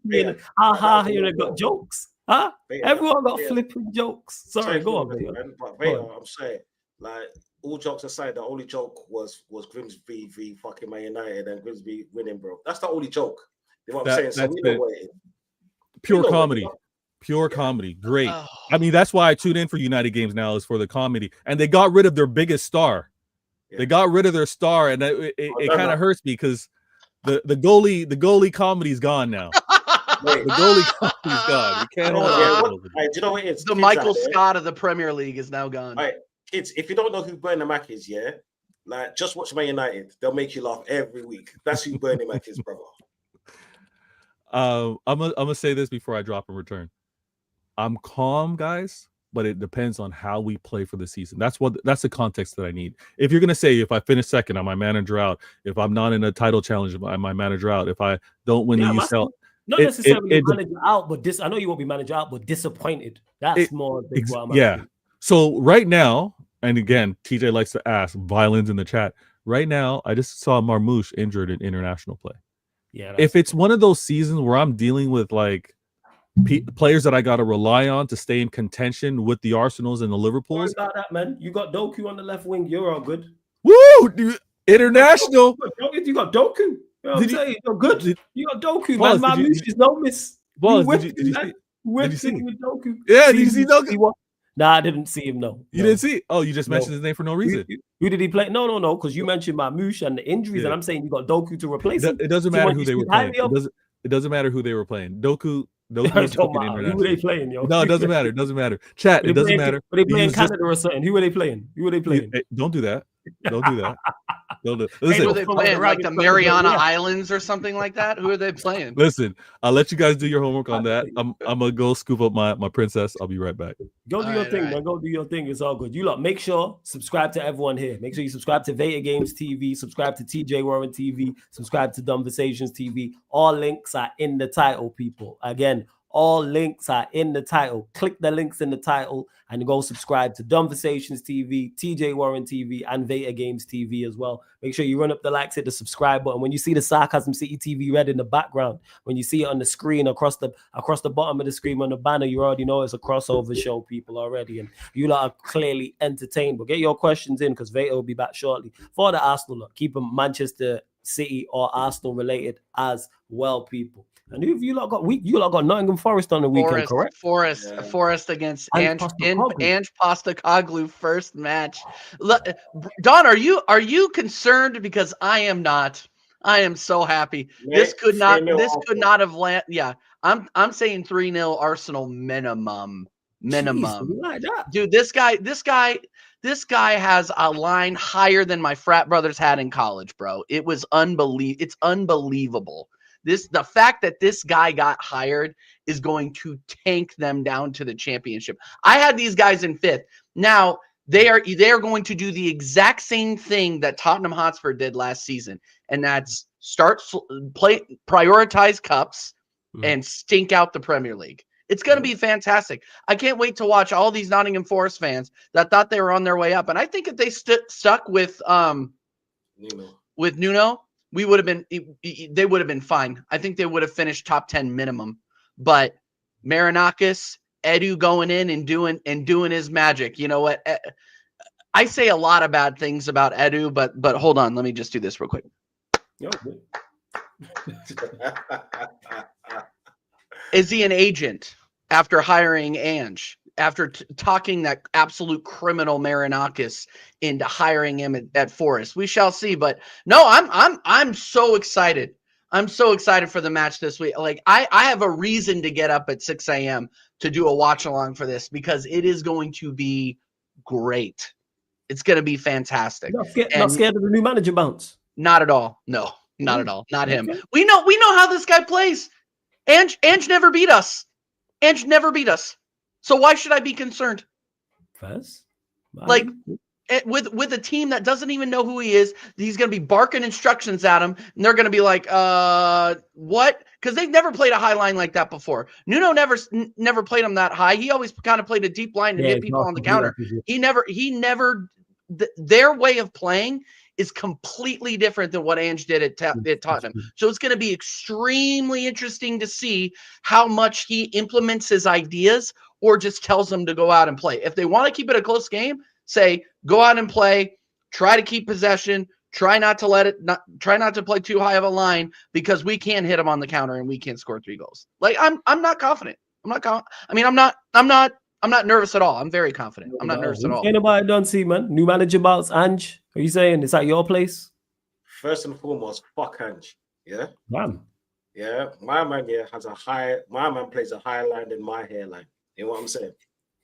got jokes. Huh? Everyone got flipping jokes. Sorry, go on. I'm saying, like, all jokes aside, the only joke was Grimsby v fucking Man United and Grimsby winning, bro. That's the only joke. You know what I'm saying? So we know what it is. Pure comedy. Pure comedy. Great. I mean, that's why I tune in for United games now, is for the comedy. And they got rid of their biggest star. Yeah. They got rid of their star, and it kind of hurts me because the goalie comedy's gone now. The goalie comedy's gone. We can't do you know what it is? The Michael Scott of the Premier League is now gone. All right, kids, if you don't know who Bernie Mac is, yeah, like just watch Man United. They'll make you laugh every week. That's who Bernie Mac is, brother. I'm gonna say this before I drop and return. I'm calm, guys, but it depends on how we play for the season. That's the context that I need. If you're gonna say if I finish second, am my manager out? If I'm not in a title challenge, am my manager out? If I don't win the UCL, not necessarily manager out, but I know you won't be manager out, but disappointed. That's more big. Yeah. So right now, and again, TJ likes to ask violence in the chat. Right now, I just saw Marmoush injured in international play. Yeah. If it's one of those seasons where I'm dealing with like players that I got to rely on to stay in contention with the Arsenals and the Liverpools. About that, man. You got Doku on the left wing. You're all good. Woo! Dude, international. You got Doku. You know what I'm saying? You're good. You got Doku, man. My moose is no miss. Did you see? With Doku. Yeah, did you see Doku? Nah, I didn't see him. No, you didn't see? Oh, you just mentioned his name for no reason. Who did he play? No, because you mentioned Marmoush and the injuries, and I'm saying you got Doku to replace him. It doesn't matter who they were playing. It doesn't matter who they were playing. Doku Don't It use don't fucking matter. Who are international. they playing, yo? No, it doesn't matter. It doesn't matter. Chat, it doesn't matter. Are they playing Use just- Canada or something? Who are they playing? Who are they playing? Don't do that. Don't do that. Don't do. Who Listen, are they from playing? the Like the rabbit from the Mariana yeah. Islands or something like that? Who are they playing? listen. I'll let you guys do your homework on that. I'm gonna go scoop up my princess. I'll be right back. Go do All your right, thing, all right. man. Go do your thing. It's all good. You lot, make sure subscribe to everyone here. Make sure you subscribe to Veta Games TV, subscribe to TJ Warren TV, subscribe to Conversations TV. All links are in the title, people. Again, all links are in the title. Click the links in the title and go subscribe to Conversations TV, TJ Warren TV, and Veta Games TV as well. Make sure you run up the likes, hit the subscribe button. When you see the Sarcasm City TV red in the background, when you see it on the screen across the bottom of the screen on the banner, you already know it's a crossover show, people already. And you lot are clearly entertained. But get your questions in because Veta will be back shortly. For the Arsenal lot, keep them Manchester City or Arsenal related as well, people. And who have you lot got? You lot got Nottingham Forest on the weekend, correct? Forest against And Ange Postecoglou first match. Don, are you concerned? Because I am not. I am so happy. This could not have landed. Yeah, I'm saying 3-0 Arsenal minimum. Jeez, like that. Dude, this guy has a line higher than my frat brothers had in college, bro. It was unbelievable. It's unbelievable. The fact that this guy got hired is going to tank them down to the championship. I had these guys in 5th. Now they are going to do the exact same thing that Tottenham Hotspur did last season, and that's prioritize cups and stink out the Premier League. It's going to be fantastic. I can't wait to watch all these Nottingham Forest fans that thought they were on their way up. And I think if they stuck with Nuno, they would have been fine. I think they would have finished top 10 minimum. But Marinakis, Edu going in and doing his magic. You know what? I say a lot of bad things about Edu, but hold on, let me just do this real quick. Is he an agent after hiring Ange? After talking that absolute criminal Marinakis into hiring him at Forest? We shall see. But no, I'm so excited. I'm so excited for the match this week. Like I have a reason to get up at 6 a.m. to do a watch along for this because it is going to be great. It's going to be fantastic. Not scared of the new manager bounce? Not at all. No, not at all. Not him. We know how this guy plays. Ange never beat us. Ange never beat us. So why should I be concerned? First, like with a team that doesn't even know who he is, he's going to be barking instructions at him, and they're going to be like, what? Because they've never played a high line like that before. Nuno never played him that high. He always kind of played a deep line and hit people on the counter. He never. Their way of playing is completely different than what Ange did at Tottenham. So it's going to be extremely interesting to see how much he implements his ideas or just tells them to go out and play. If they want to keep it a close game, say go out and play, try to keep possession, try not to play too high of a line because we can't hit them on the counter and we can't score 3 goals. Like I'm not confident. I'm not nervous at all. I'm very confident. I'm not nervous at all. Anybody don't see, man? New manager bounce, Ange. Are you saying it's at your place? First and foremost, fuck Ange. Yeah. Man. Yeah. My man plays a higher line than my hairline. You know what I'm saying?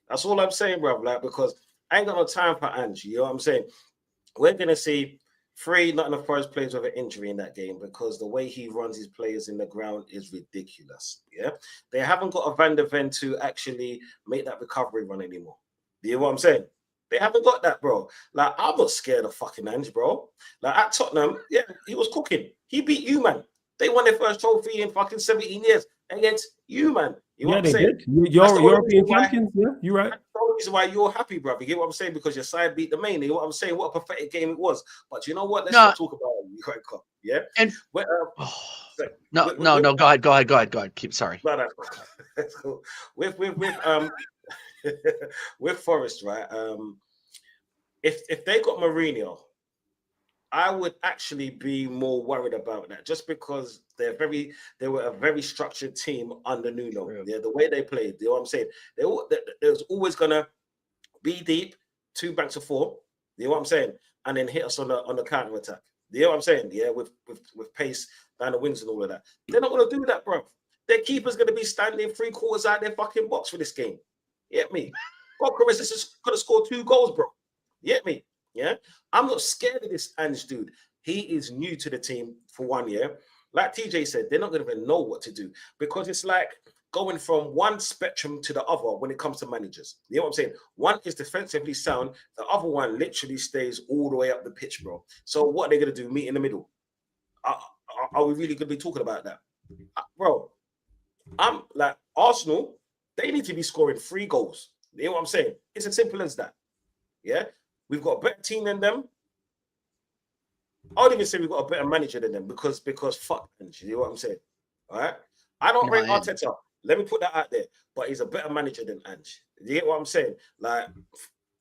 That's all I'm saying, bro. Like, because I ain't got no time for Ange. You know what I'm saying? We're gonna see 3 Nottingham Forest players with an injury in that game because the way he runs his players in the ground is ridiculous. Yeah, they haven't got a Van der Ven to actually make that recovery run anymore. You know what I'm saying? They haven't got that, bro. Like, I'm not scared of fucking Ange, bro. Like, at Tottenham, yeah, he was cooking. He beat you, man. They won their first trophy in fucking 17 years against you, man. You know what I'm saying? You're European champions, yeah, you're right. That's the reason why you're happy, brother. You get what I'm saying? Because your side beat the main. You know what I'm saying? What a pathetic game it was. But you know what? Let's not talk about it. Yeah. And no. Go ahead. Keep sorry. No. With with Forest, right? If they got Mourinho, I would actually be more worried about that, just because they were a very structured team under Nuno. Yeah, the way they played, you know what I'm saying? There's always gonna be deep, 2 banks of 4. You know what I'm saying? And then hit us on the counter attack. You know what I'm saying? Yeah, with pace down the wings and all of that. They're not gonna do that, bro. their keeper's going to be standing 3/4 out their fucking box for this game. You get me? Gokeres is just going to score 2 goals, bro. You get me? Yeah. I'm not scared of this Ange dude. He is new to the team for 1 year. Like TJ said, they're not going to even know what to do because it's like going from one spectrum to the other when it comes to managers. You know what I'm saying? One is defensively sound. The other one literally stays all the way up the pitch, bro. So what are they going to do? Meet in the middle? Are we really going to be talking about that? Bro, I'm like, Arsenal, they need to be scoring 3 goals. You know what I'm saying? It's as simple as that. Yeah? We've got a better team than them. I would even say we've got a better manager than them because fuck, you know what I'm saying? All right? I don't rate Arteta. Let me put that out there. But he's a better manager than Ange. You get what I'm saying? Like,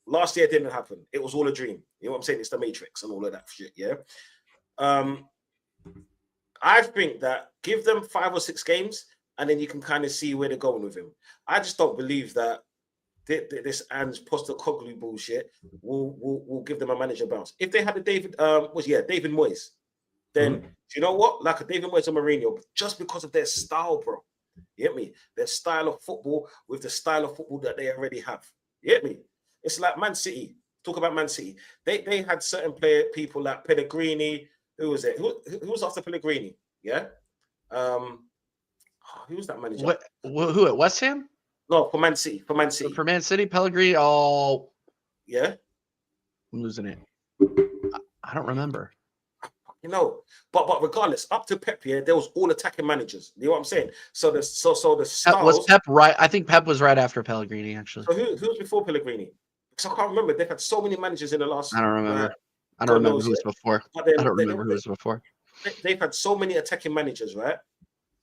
last year it didn't happen. It was all a dream. You know what I'm saying? It's the Matrix and all of that shit, yeah? I think that give them 5 or 6 games and then you can kind of see where they're going with him. I just don't believe that this Ange Postecoglou bullshit will give them a manager bounce. If they had a David Moyes, then you know what? Like a David Moyes or Mourinho, just because of their style, bro. You get me? Their style of football with the style of football that they already have. You get me? It's like Man City. Talk about Man City. They had certain people like Pellegrini. Who was it? Who was after Pellegrini? Yeah. Who was that manager? Who at West Ham? No, for Man City. For Man City, Pellegrini. Oh, yeah. I'm losing it. I don't remember. You know, but regardless, up to Pep, yeah, there was all attacking managers. You know what I'm saying? So the styles, was Pep right? I think Pep was right after Pellegrini, actually. So who was before Pellegrini? Because I can't remember. They've had so many managers in the last. I don't remember. I don't remember who was before. I don't remember who was before. They've had so many attacking managers, right?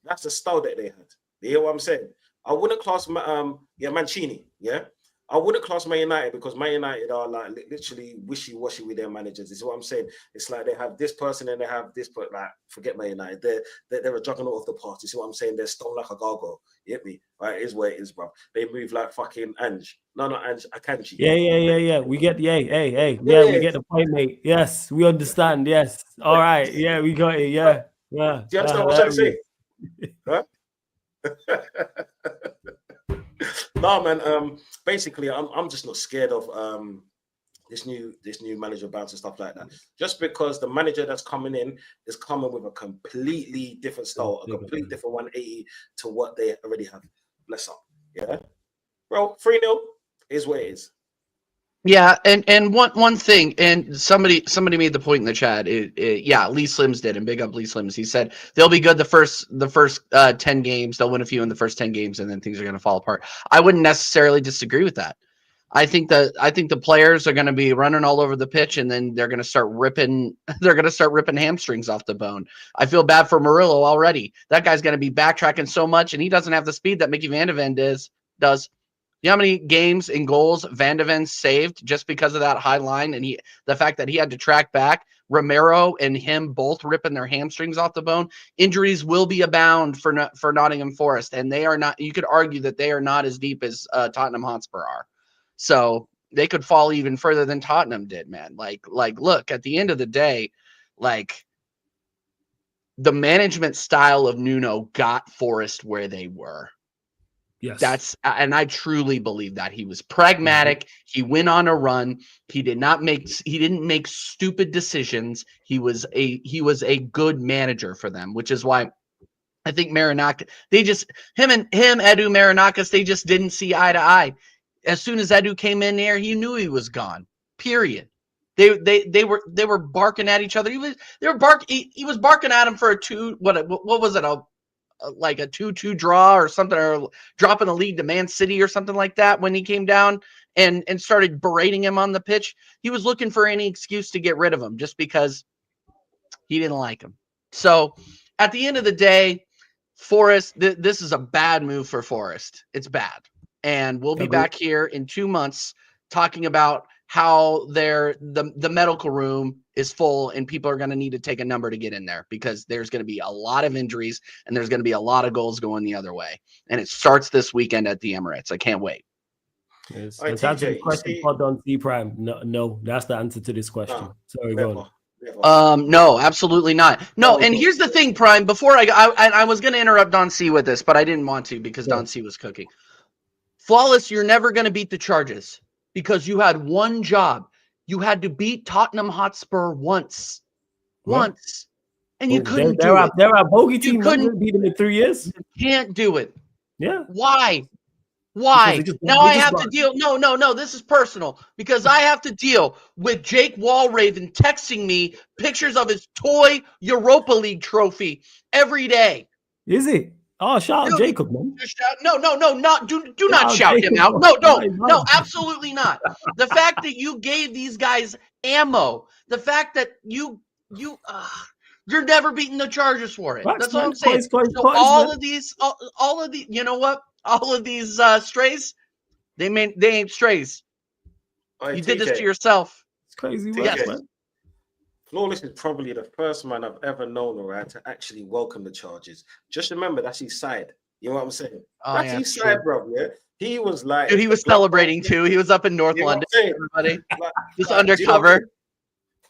That's the style that they had. You hear what I'm saying? I wouldn't class Mancini, yeah? I wouldn't class Man United because Man United are like literally wishy-washy with their managers. This is what I'm saying. It's like they have this person and they have this, but like forget Man United. They're a juggernaut of the past. You see what I'm saying? They're stoned like a gargoyle. You get me? Right? It is where it is, bro. They move like fucking Ange. No, not Ange, Akanji. Yeah. We get we get the point, mate. Yes, we understand. Yes. All right. Yeah, we got it. Yeah. Yeah. Do you understand what I'm trying to say? Huh? No, man. Basically, I'm just not scared of this new manager bounce and stuff like that. Just because the manager that's coming in is coming with a completely different style, a completely different 180 to what they already have. Bless up, yeah, bro. 3-0 is what it is. Yeah, and one thing, and somebody made the point in the chat. Lee Slims did, and big up Lee Slims. He said they'll be good the first 10 games. They'll win a few in the first 10 games, and then things are going to fall apart. I wouldn't necessarily disagree with that. I think the players are going to be running all over the pitch, and then they're going to start ripping. They're going to start ripping hamstrings off the bone. I feel bad for Murillo already. That guy's going to be backtracking so much, and he doesn't have the speed that Mickey Van de Ven does. You know how many games and goals Van de Ven saved just because of that high line and the fact that he had to track back? Romero and him both ripping their hamstrings off the bone. Injuries will be abound for Nottingham Forest, and they are not. You could argue that they are not as deep as Tottenham Hotspur are, so they could fall even further than Tottenham did. Man, like look, at the end of the day, like the management style of Nuno got Forest where they were. Yes. And I truly believe that he was pragmatic. He went on a run. He didn't make stupid decisions. He was a good manager for them, which is why I think Marinakis, him Edu Marinakis, they just didn't see eye to eye. As soon as Edu came in there, he knew he was gone. Period. They were barking at each other. He was barking at him for a 2. What was it? Like a 2-2 draw or something, or dropping the lead to Man City or something like that when he came down and started berating him on the pitch. He was looking for any excuse to get rid of him just because he didn't like him. So at the end of the day, Forest, this is a bad move for Forest. It's bad. And we'll be back here in 2 months talking about how the medical room is full and people are going to need to take a number to get in there because there's going to be a lot of injuries and there's going to be a lot of goals going the other way. And it starts this weekend at the Emirates. I can't wait. Yes. Right, answer the question on C Prime. No, that's the answer to this question. Sorry, go on. No, absolutely not. No, and here's the thing, Prime. Before I was going to interrupt Don C with this, but I didn't want to because Don C was cooking. Flawless, you're never going to beat the Chargers because you had one job. You had to beat Tottenham Hotspur once, and you couldn't do it. They're our bogey team. You couldn't beat them in 3 years. You can't do it. Yeah. Why? Now I have to deal. No. This is personal because I have to deal with Jake Walraven texting me pictures of his toy Europa League trophy every day. Is it? Oh, shout out Jacob, man. No, do not shout him out. No, absolutely not. The fact that you gave these guys ammo, the fact that you're never beating the Chargers for it. That's all I'm saying. All of these, you know what? All of these strays, they ain't strays. Right, you did this to yourself. It's crazy, man. Flawless is probably the first man I've ever known, right, to actually welcome the Chargers. Just remember, that's his side. You know what I'm saying? That's his side, bro. Yeah, he was like, dude, he was celebrating too. He was up in North London. Everybody, just undercover.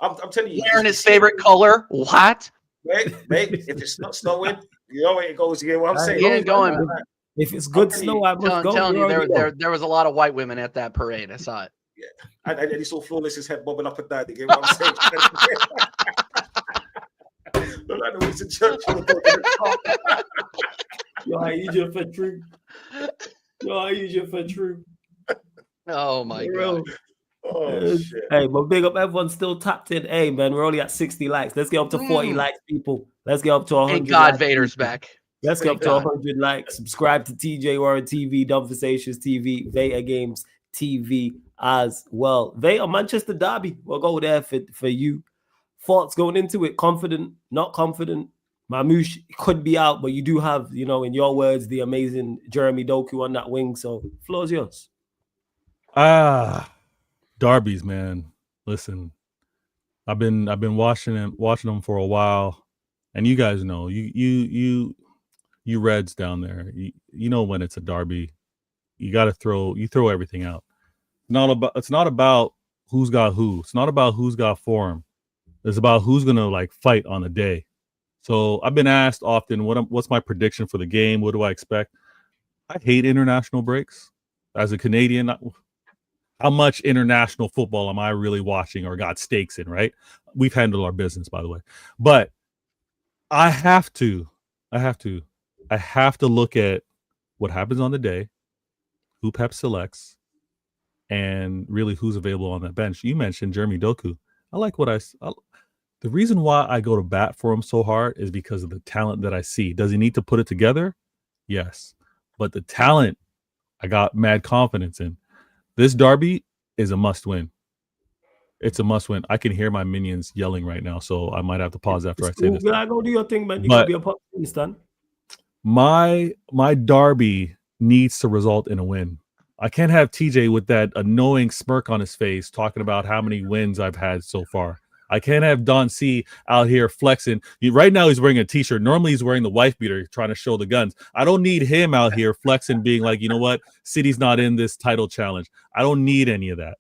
I'm telling you, wearing his favorite color. What? Wait, if it's not snowing, you know where it goes. You know what I'm saying? He ain't going. If it's good snow, I must go. I'm telling you, there was a lot of white women at that parade. I saw it. Yeah, and he saw Flawless's head bobbing up and down. You get what I'm saying? Look like the Winston Churchill. Yo, I use you for true. Oh my god. Oh, shit. Hey, but big up, everyone's still tapped in. Hey, man, we're only at 60 likes. Let's get up to 40 likes, people. Let's get up to 100. Thank God Vader's back. Let's get up to 100 likes. Subscribe to TJ Warren TV, Dumversations TV, Veta Games TV as well. Veta, Manchester Derby. We'll go there for you. Thoughts going into it? Confident, not confident? Mamouche could be out, but you do have, in your words, the amazing Jeremy Doku on that wing. So, floor's yours. Derbies, man. Listen, I've been watching them for a while, and you guys know, you Reds down there, you know when it's a derby, you throw everything out. It's not about who's got who. It's not about who's got form. It's about who's gonna fight on the day. So I've been asked often, what's my prediction for the game? What do I expect? I hate international breaks. As a Canadian, how much international football am I really watching or got stakes in, right? We've handled our business, by the way. But I have to look at what happens on the day, who Pep selects, and really who's available on that bench. You mentioned Jeremy Doku. I like the reason why I go to bat for him so hard is because of the talent that I see. Does he need to put it together? Yes. But the talent, I got mad confidence in. This derby is a must win. It's a must win. I can hear my minions yelling right now, so I might have to pause after I say this. I go do your thing, man. You can be a pop stan. My derby needs to result in a win. I can't have TJ with that annoying smirk on his face talking about how many wins I've had so far. I can't have Don C out here flexing. Right now he's wearing a t-shirt. Normally he's wearing the wife beater trying to show the guns. I don't need him out here flexing, being like, you know what? City's not in this title challenge. I don't need any of that.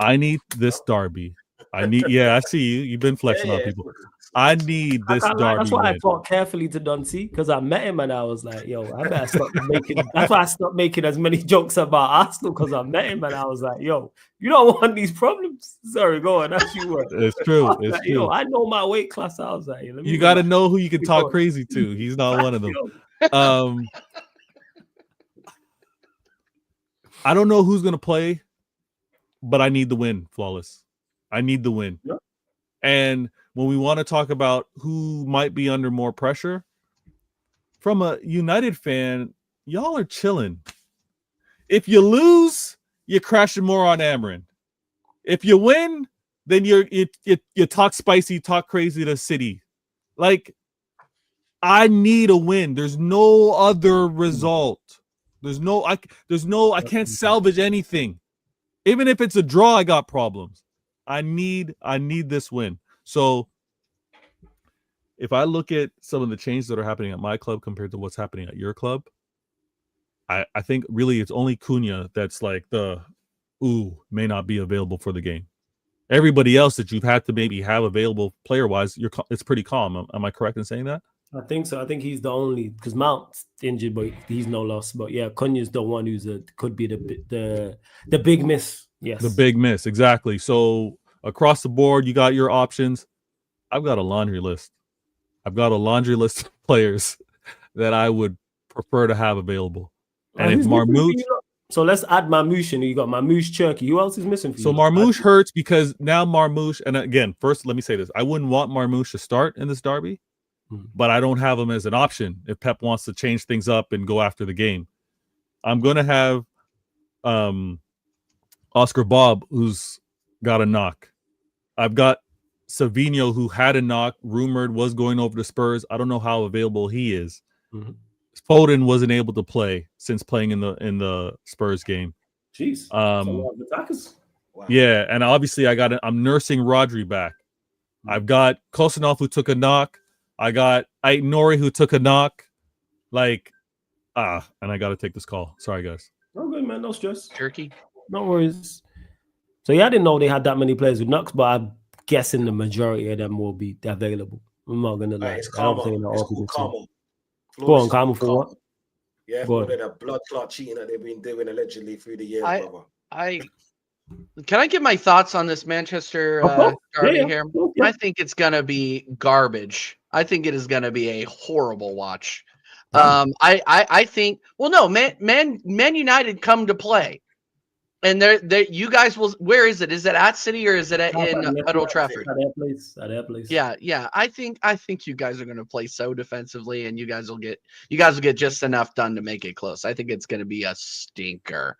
I need this derby. I see you. You've been flexing on people. I need this derby. That's why I talk carefully to Don C, because I met him and I was like, yo, I better stop making. That's why I stopped making as many jokes about Arsenal, because I met him and I was like, yo, you don't want these problems. Sorry, go on. That's you. It's true. It's like, true. Yo, I know my weight class. I was like, you got to know who you can talk crazy to. He's not one of them. I don't know who's gonna play, but I need the win, Flawless. I need the win. Yeah. And when we want to talk about who might be under more pressure, from a United fan, y'all are chilling. If you lose, you're crashing more on Amarin. If you win, then you talk spicy, talk crazy to City. Like, I need a win. There's no other result. I can't salvage anything. Even if it's a draw, I got problems. I need this win. So if I look at some of the changes that are happening at my club compared to what's happening at your club, I think really it's only Cunha that's like may not be available for the game. everybody else that you've had to maybe have available player-wise, it's pretty calm. Am I correct in saying that? I think so. I think he's the only, because Mount's injured, but he's no loss. But yeah, Cunha's the one who's could be the big miss. Yes, the big miss, exactly. So across the board, you got your options. I've got a laundry list. I've got a laundry list of players that I would prefer to have available. And if Marmoush, so let's add Marmoush in. You got Marmoush, Cherki. Who else is missing for you? So Marmoush hurts because now Marmoush, and again, first let me say this: I wouldn't want Marmoush to start in this derby. But I don't have him as an option if Pep wants to change things up and go after the game. I'm going to have Oscar Bob, who's got a knock. I've got Savinho, who had a knock, rumored was going over to Spurs. I don't know how available he is. Foden wasn't able to play since playing in the Spurs game. Jeez. Wow. Yeah, and obviously I'm nursing Rodri back. I've got Kosanov, who took a knock. I got Aït-Nouri, who took a knock. And I got to take this call. Sorry, guys. No good, man. No stress. Turkey. No worries. So yeah, I didn't know they had that many players with knocks, but I'm guessing the majority of them will be available. I'm not gonna lie. It's Karma. It's called Karma. Go on, Karma, for what? Yeah, for that blood clot cheating that they've been doing allegedly through the years, brother. Can I give my thoughts on this Manchester derby here? Yeah. I think it's gonna be garbage. I think it is gonna be a horrible watch. I think. Well, no, Man United come to play, and you guys will. Where is it? Is it at City or is it at Old Trafford? At that place. Yeah. I think you guys are gonna play so defensively, and you guys will get just enough done to make it close. I think it's gonna be a stinker.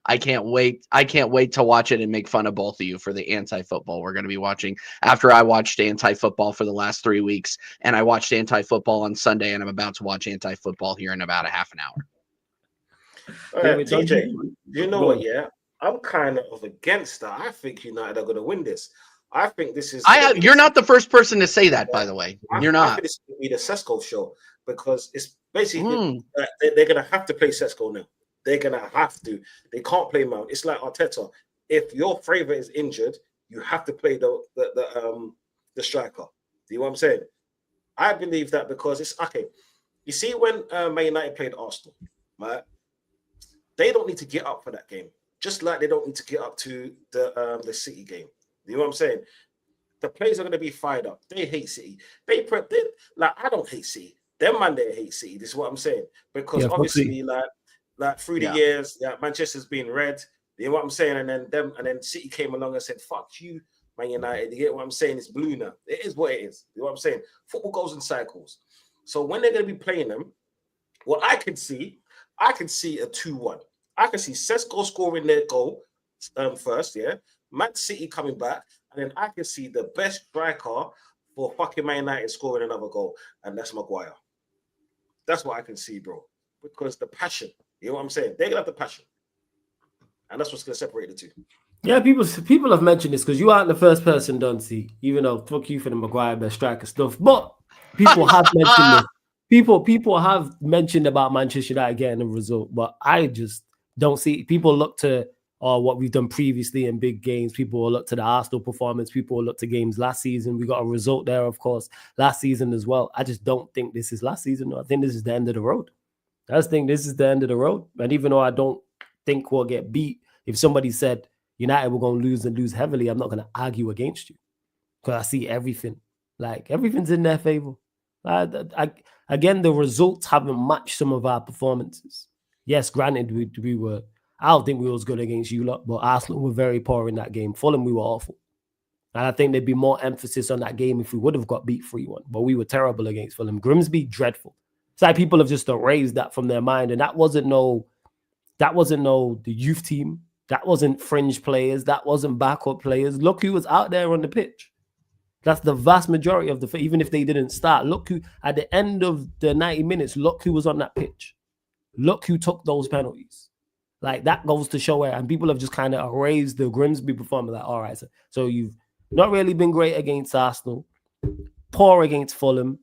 I can't wait to watch it and make fun of both of you for the anti-football we're going to be watching after I watched anti-football for the last 3 weeks, and I watched anti-football on Sunday, and I'm about to watch anti-football here in about a half an hour. TJ, you know what? Yeah, I'm kind of against that. I think United are going to win this. I think this is. You're not the first person to say that, by the way. You're not. I think this is going to be the Sesko show because it's basically they're going to have to play Sesko now. They're gonna have to. They can't play Mount. It's like Arteta. If your favorite is injured, you have to play the striker. Do you know what I'm saying? I believe that because it's okay. You see, when Man United played Arsenal, right? They don't need to get up for that game, just like they don't need to get up to the City game. You know what I'm saying? The players are gonna be fired up. They hate City. They I don't hate City. Them man, they hate City. This is what I'm saying because obviously, like through the years, Manchester's been red. You know what I'm saying? And then City came along and said, "Fuck you, Man United." You get what I'm saying? It's blue now. It is what it is. You know what I'm saying? Football goes in cycles. So when they're going to be playing them, what I can see a 2-1. I can see Sesko scoring their goal first, Man City coming back, and then I can see the best striker for fucking Man United scoring another goal, and that's Maguire. That's what I can see, bro. Because the passion. You know what I'm saying? They're gonna have the passion, and that's what's gonna separate the two. Yeah, people have mentioned this because you aren't the first person, Dunsey. Even though fuck you for the Maguire best striker stuff, but people have mentioned this. People have mentioned about Manchester United getting a result, but I just don't see. People look to what we've done previously in big games. People will look to the Arsenal performance. People will look to games last season. We got a result there, of course, last season as well. I just don't think this is last season. I think this is the end of the road. I just think this is the end of the road. And even though I don't think we'll get beat, if somebody said United were going to lose and lose heavily, I'm not going to argue against you because I see everything. Like, everything's in their favor. Again, the results haven't matched some of our performances. Yes, granted, we were, I don't think we was good against you lot, but Arsenal were very poor in that game. Fulham, we were awful. And I think there'd be more emphasis on that game if we would have got beat 3-1. But we were terrible against Fulham. Grimsby, dreadful. It's like people have just erased that from their mind. And that wasn't the youth team. That wasn't fringe players. That wasn't backup players. Look who was out there on the pitch. That's the vast majority of even if they didn't start. Look who, at the end of the 90 minutes, look who was on that pitch. Look who took those penalties. Like, that goes to show it. And people have just kind of erased the Grimsby performance. Like, all right, so you've not really been great against Arsenal, poor against Fulham,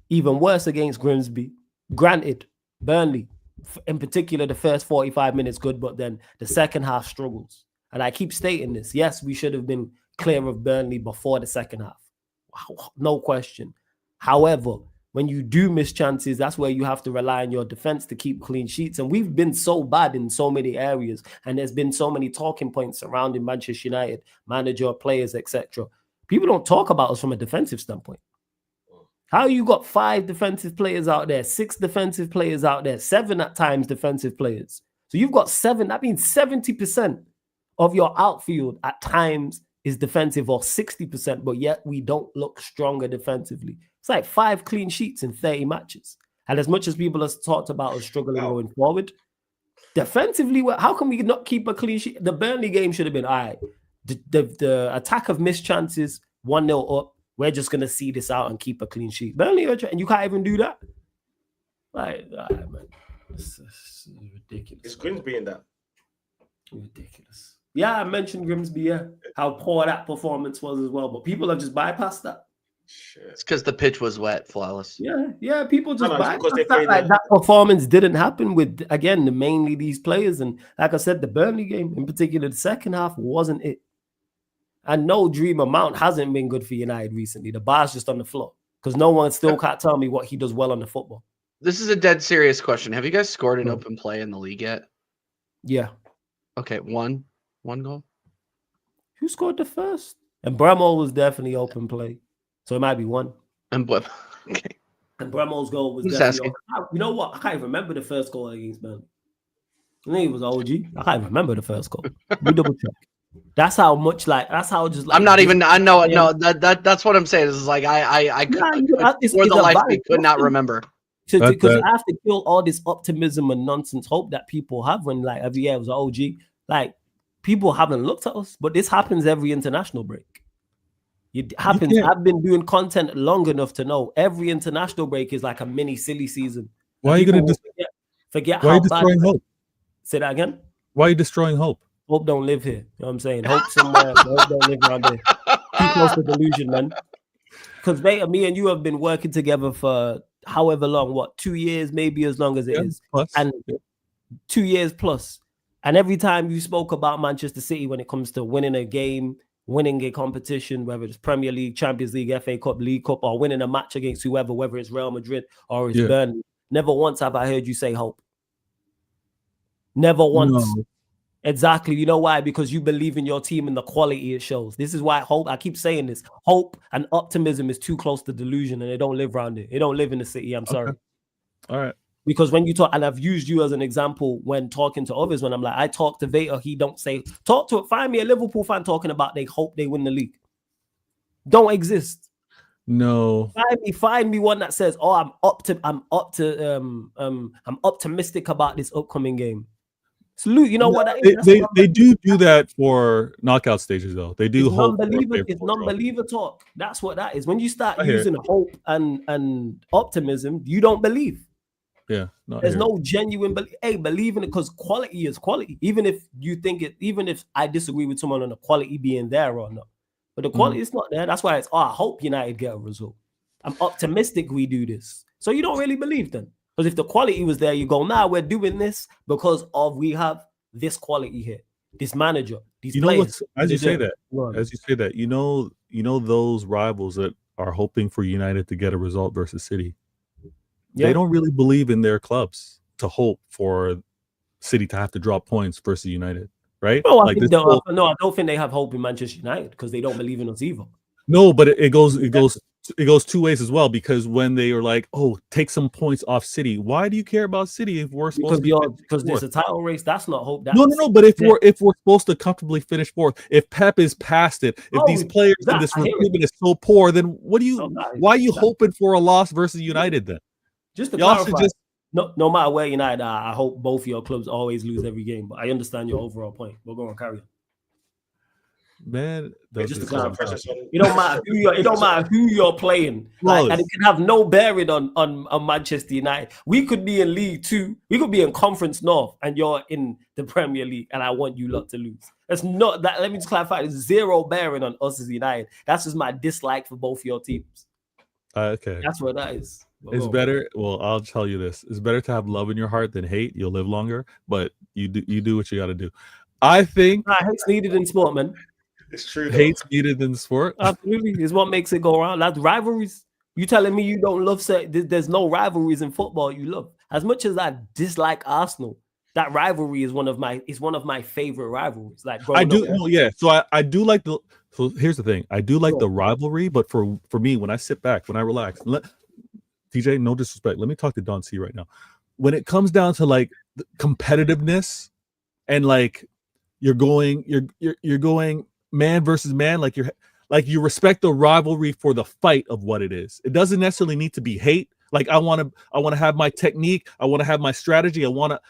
even worse against Grimsby. Granted, Burnley, in particular, the first 45 minutes good, but then the second half struggles. And I keep stating this. Yes, we should have been clear of Burnley before the second half. No question. However, when you do miss chances, that's where you have to rely on your defense to keep clean sheets. And we've been so bad in so many areas. And there's been so many talking points surrounding Manchester United, manager, players, etc. People don't talk about us from a defensive standpoint. How you got 5 defensive players out there, 6 defensive players out there, 7 at times defensive players. So you've got 7. That means 70% of your outfield at times is defensive, or 60%, but yet we don't look stronger defensively. It's like 5 clean sheets in 30 matches. And as much as people have talked about us struggling going forward, defensively, how can we not keep a clean sheet? The Burnley game should have been, all right, the attack of missed chances, 1-0 up, we're just going to see this out and keep a clean sheet. Burnley, and you can't even do that? Like, man, it's ridiculous. Is Grimsby in that? Ridiculous. Yeah, I mentioned Grimsby, yeah, how poor that performance was as well, but people have just bypassed that. Shit. It's because the pitch was wet, Flawless. Yeah, people just bypassed that. Like that performance didn't happen with, again, mainly these players. And like I said, the Burnley game, in particular, the second half wasn't it. And no dream amount hasn't been good for United recently. The bar's just on the floor because no one still can't tell me what he does well on the football. This is a dead serious question. Have you guys scored an open play in the league yet? Yeah. Okay, one goal. Who scored the first? And Bremo was definitely open play. So it might be 1. And okay. And Bremo's goal was Who's definitely asking? You know what? I can't even remember the first goal against Burnley. I think it was OG. I can't even remember the first goal. We double check. That's how much that's how just like I'm not even. I know. No, that's what I'm saying. This is like I could for the life I could not remember. Because you have to kill all this optimism and nonsense hope that people have when like every year it was OG. Like people haven't looked at us, but this happens every international break. It happens. I've been doing content long enough to know every international break is like a mini silly season. Why are you going to forget why how are you destroying hope? Say that again. Why are you destroying hope? Hope don't live here. You know what I'm saying? Hope somewhere. Hope don't live around here. Too close to delusion, man. Because me and you have been working together for however long, 2 years, maybe as long as it is. Plus. And 2 years plus. And every time you spoke about Manchester City when it comes to winning a game, winning a competition, whether it's Premier League, Champions League, FA Cup, League Cup, or winning a match against whoever, whether it's Real Madrid or it's Burnley, never once have I heard you say hope. Never once. No. Exactly. You know why? Because you believe in your team and the quality it shows. This is why hope, I keep saying this, hope and optimism is too close to delusion and they don't live around it. They don't live in the city. I'm sorry. All right. Because when you talk, and I've used you as an example when talking to others, when I'm like, I talk to Vader, he don't say, find me a Liverpool fan talking about they hope they win the league. Don't exist. No. Find me one that says, oh, I'm optimistic about this upcoming game. Salute, you know what that is? They do that for knockout stages, though. They do hope. It's non-believer talk. That's what that is. When you start using hope and optimism, you don't believe. Yeah, there's no genuine believe in it because quality is quality. Even if you think it, even if I disagree with someone on the quality being there or not, but the quality is not there. That's why it's I hope United get a result. I'm optimistic we do this. So you don't really believe them. Because if the quality was there, you go, we're doing this because we have this quality here, this manager, these players. As you say that, you know those rivals that are hoping for United to get a result versus City. They don't really believe in their clubs to hope for City to have to drop points versus United, right? No, I don't think they have hope in Manchester United because they don't believe in us either. No, but it goes two ways as well, because when they are like, take some points off City, why do you care about City if we're supposed because there's a title race? That's not hope. No. But if we're supposed to comfortably finish fourth, if Pep is past it, if these players in this recruitment is so poor, then why are you hoping for a loss versus United then? Just to clarify, no matter where United are, I hope both your clubs always lose every game. But I understand your overall point. We're going to carry on. Man, just to clarify, it don't matter who you're playing, and it can have no bearing on Manchester United. We could be in League 2, we could be in Conference North, and you're in the Premier League, and I want you lot to lose. It's not that. Let me just clarify. There's zero bearing on us as United. That's just my dislike for both your teams. Okay, that's what that is. It's better. Well, I'll tell you this: it's better to have love in your heart than hate. You'll live longer, but you do what you got to do. I think hate's needed in sport, man. It's true. Hate's needed in the sport. Absolutely, is what makes it go around. That's rivalries. You telling me you don't love? There's no rivalries in football you love. As much as I dislike Arsenal, that rivalry is one of my favorite rivalries. Like I do, yeah. So I do like the. So here's the thing. I do like the rivalry, but for me, when I sit back, when I relax, TJ, no disrespect. Let me talk to Don C right now. When it comes down to like competitiveness, and like you're going man versus man, like you respect the rivalry for the fight of what it is. It doesn't necessarily need to be hate. Like I want to have my technique. I want to have my strategy. I want to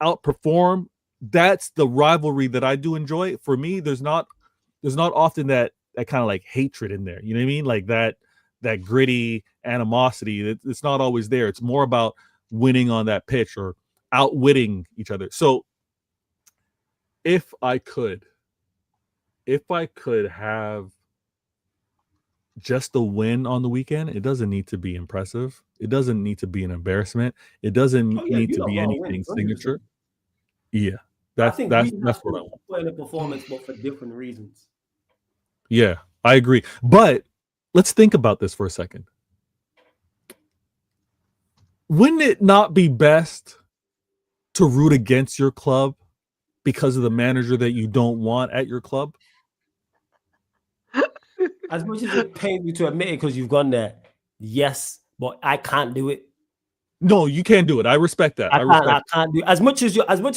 outperform. That's the rivalry that I do enjoy. For me, there's not often that kind of like hatred in there. You know what I mean? Like that gritty animosity. It's not always there. It's more about winning on that pitch or outwitting each other. So if I could have just the win on the weekend, it doesn't need to be impressive. It doesn't need to be an embarrassment. It doesn't need to be anything signature. Yeah, that's what I want. Playing a performance, but for different reasons. Yeah, I agree. But let's think about this for a second. Wouldn't it not be best to root against your club because of the manager that you don't want at your club? As much as it pains me to admit it because you've gone there, yes, but I can't do it. No, you can't do it. I respect that. I can't do it. As much as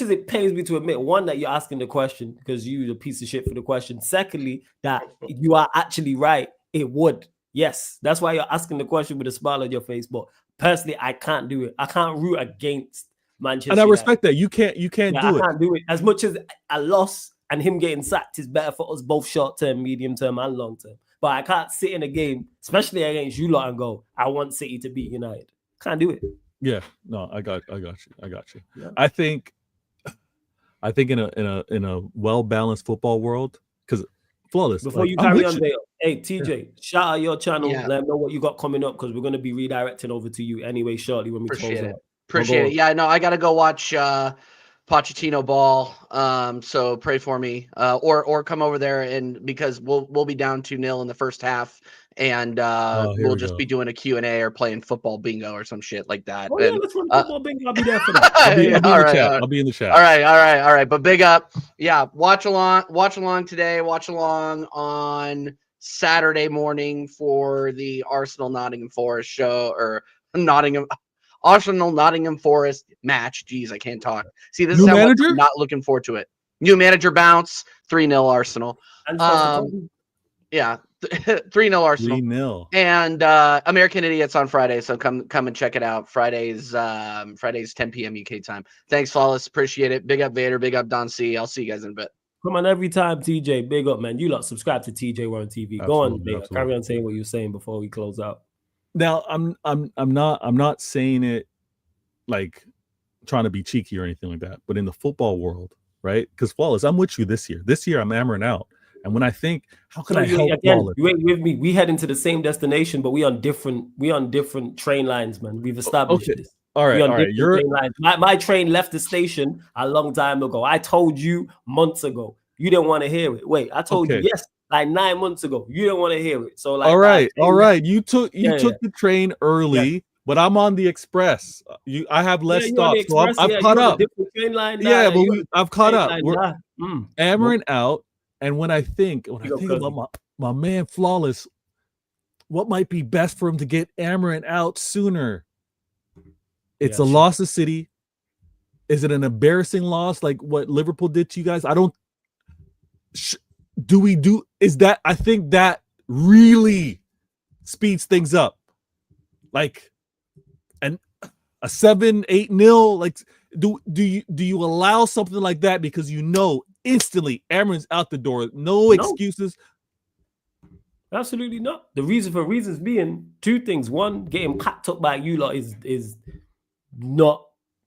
it pains me to admit, one, that you're asking the question because you're a piece of shit for the question. Secondly, that you are actually right. It would. Yes. That's why you're asking the question with a smile on your face. But personally, I can't do it. I can't root against Manchester. And I respect that. You can't do it. I can't do it. As much as a loss and him getting sacked is better for us both short term, medium term, and long term. But I can't sit in a game, especially against you lot, and go, I want City to beat United. Can't do it. Yeah, no, I got you. Yeah. I think in a well balanced football world, because flawless. Before you carry on, Dale, hey TJ, shout out your channel. Let them know what you got coming up because we're going to be redirecting over to you anyway shortly when we close out. Appreciate it. Yeah, no, I got to go watch Pochettino ball. So pray for me, or come over there and because we'll be down 2-0 in the first half. And we'll just be doing a Q&A or playing football bingo or some shit like that. Oh, yeah, let's run football bingo. I'll be there for that. I'll be in the chat. All right. But big up. Yeah, watch along today. Watch along on Saturday morning for the Arsenal Nottingham Forest show or Arsenal Nottingham Forest match. Jeez, I can't talk. See, this is how much I'm not looking forward to it. New manager bounce, 3-0 Arsenal. Yeah. 3-0 Arsenal. 3-0. And American Idiots on Friday. So come and check it out. Friday's 10 p.m. UK time. Thanks, Flawless. Appreciate it. Big up Vader. Big up Don C. I'll see you guys in a bit. Come on every time, TJ. Big up, man. You lot subscribe to TJ Warren TV. Go on, Dave. Carry on saying what you're saying before we close out. Now I'm not saying it like trying to be cheeky or anything like that, but in the football world, right? Because Flawless, I'm with you this year. This year I'm hammering out. And when I think, how can I help Flawless? You ain't with me. We head into the same destination, but we on different train lines, man. We've established this. All right. Train lines. My train left the station a long time ago. I told you months ago. You didn't want to hear it. Wait, I told you yes, like 9 months ago. You didn't want to hear it. So like, all right. You took the train early, but I'm on the express. I have less stops, so I've caught up. I've caught up. We're hammering out. And when I think about my man Flawless, what might be best for him to get Amarin out sooner? It's a loss to City. Is it an embarrassing loss like what Liverpool did to you guys? I don't. I think that really speeds things up. Like a 7-8-0. Like do you allow something like that because you know instantly Amarin's out the door? No excuses. Absolutely not. The reasons being two things. One, getting packed up by you lot is not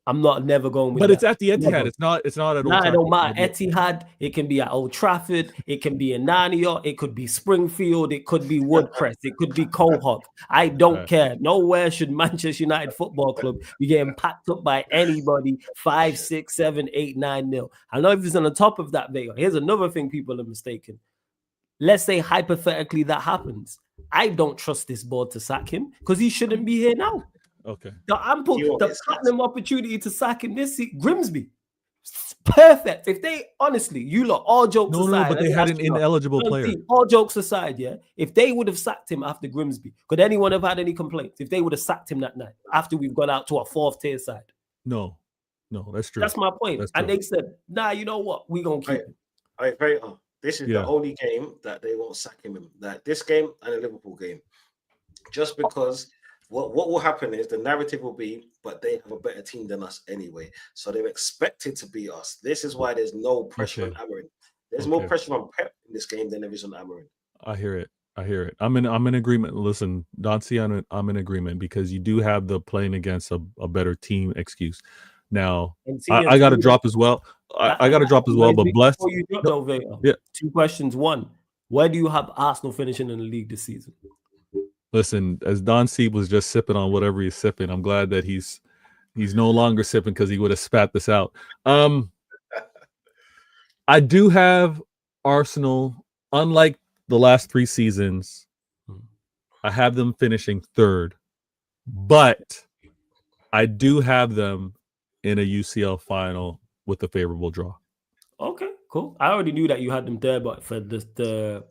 I'm not never going with But that. it's at the Etihad. Never. It's not at Old Nah, it Trafford. don't matter. Etihad, it can be at Old Trafford, it can be in Narnia, it could be Springfield, it could be Woodcrest, it could be Cohog. I don't Right. care. Nowhere should Manchester United Football Club be getting packed up by anybody 5, 6, 7, 8, 9-0. I know if it's on the top of that video. Here's another thing people are mistaken. Let's say hypothetically that happens. I don't trust this board to sack him because he shouldn't be here now. Okay. The platinum opportunity to sack him this seat, Grimsby. Perfect. If they honestly, you lot, all jokes aside, No, but they had an ineligible player. All jokes aside, yeah. If they would have sacked him after Grimsby, could anyone have had any complaints? If they would have sacked him that night after we've gone out to a 4th tier side? No, that's true. That's my point. That's and true. they said, nah, you know what? We're gonna keep him. This is the only game that they won't sack him in. Like this game and the Liverpool game. Just because what will happen is the narrative will be, but they have a better team than us anyway. So they're expected to beat us. This is why there's no pressure on Amorim. There's more pressure on Pep in this game than there is on Amorim. I hear it. I'm in agreement. Listen, Dancy, I'm in agreement because you do have the playing against a better team excuse. Now, I got to drop as well. I got to drop as well, but bless. Before you drop though, Vader, 2 questions. 1, where do you have Arsenal finishing in the league this season? Listen, as Don C was just sipping on whatever he's sipping, I'm glad that he's no longer sipping because he would have spat this out. I do have Arsenal, unlike the last 3 seasons, I have them finishing 3rd, but I do have them in a UCL final with a favorable draw. Okay, cool. I already knew that you had them there, but for the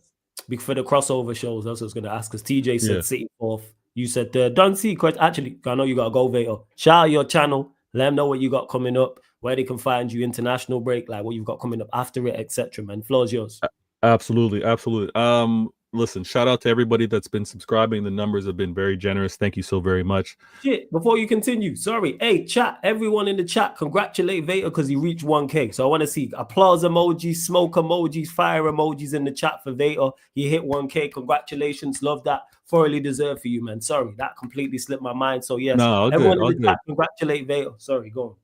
crossover shows, that's what I was going to ask. Because TJ said City 4th, you said Don C. Actually, I know you got to go, Vader. Shout out your channel. Let them know what you got coming up, where they can find you, international break, like what you've got coming up after it, etc. Man, floor's yours. Absolutely. Listen, shout out to everybody that's been subscribing. The numbers have been very generous. Thank you so very much. Shit, before you continue, sorry. Hey, chat, everyone in the chat, congratulate Vader because he reached 1K. So I want to see applause emojis, smoke emojis, fire emojis in the chat for Vader. He hit 1K. Congratulations. Love that. Thoroughly deserved for you, man. Sorry, that completely slipped my mind. So yes, everyone in the chat, congratulate Vader. Sorry, go on.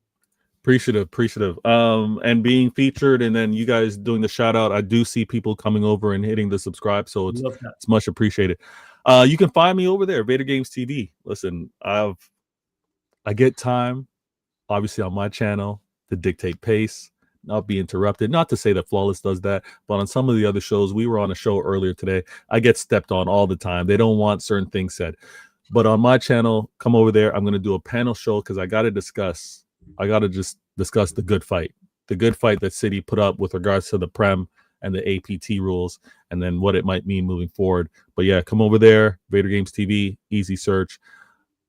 Appreciative. And being featured, and then you guys doing the shout out. I do see people coming over and hitting the subscribe, so it's much appreciated. You can find me over there, Vader Games TV. Listen, I get time, obviously on my channel, to dictate pace, not be interrupted. Not to say that Flawless does that, but on some of the other shows, we were on a show earlier today. I get stepped on all the time. They don't want certain things said, but on my channel, come over there. I'm going to do a panel show because I got to just discuss the good fight that City put up with regards to the Prem and the APT rules, and then what it might mean moving forward. But yeah, come over there, Vader Games TV, easy search.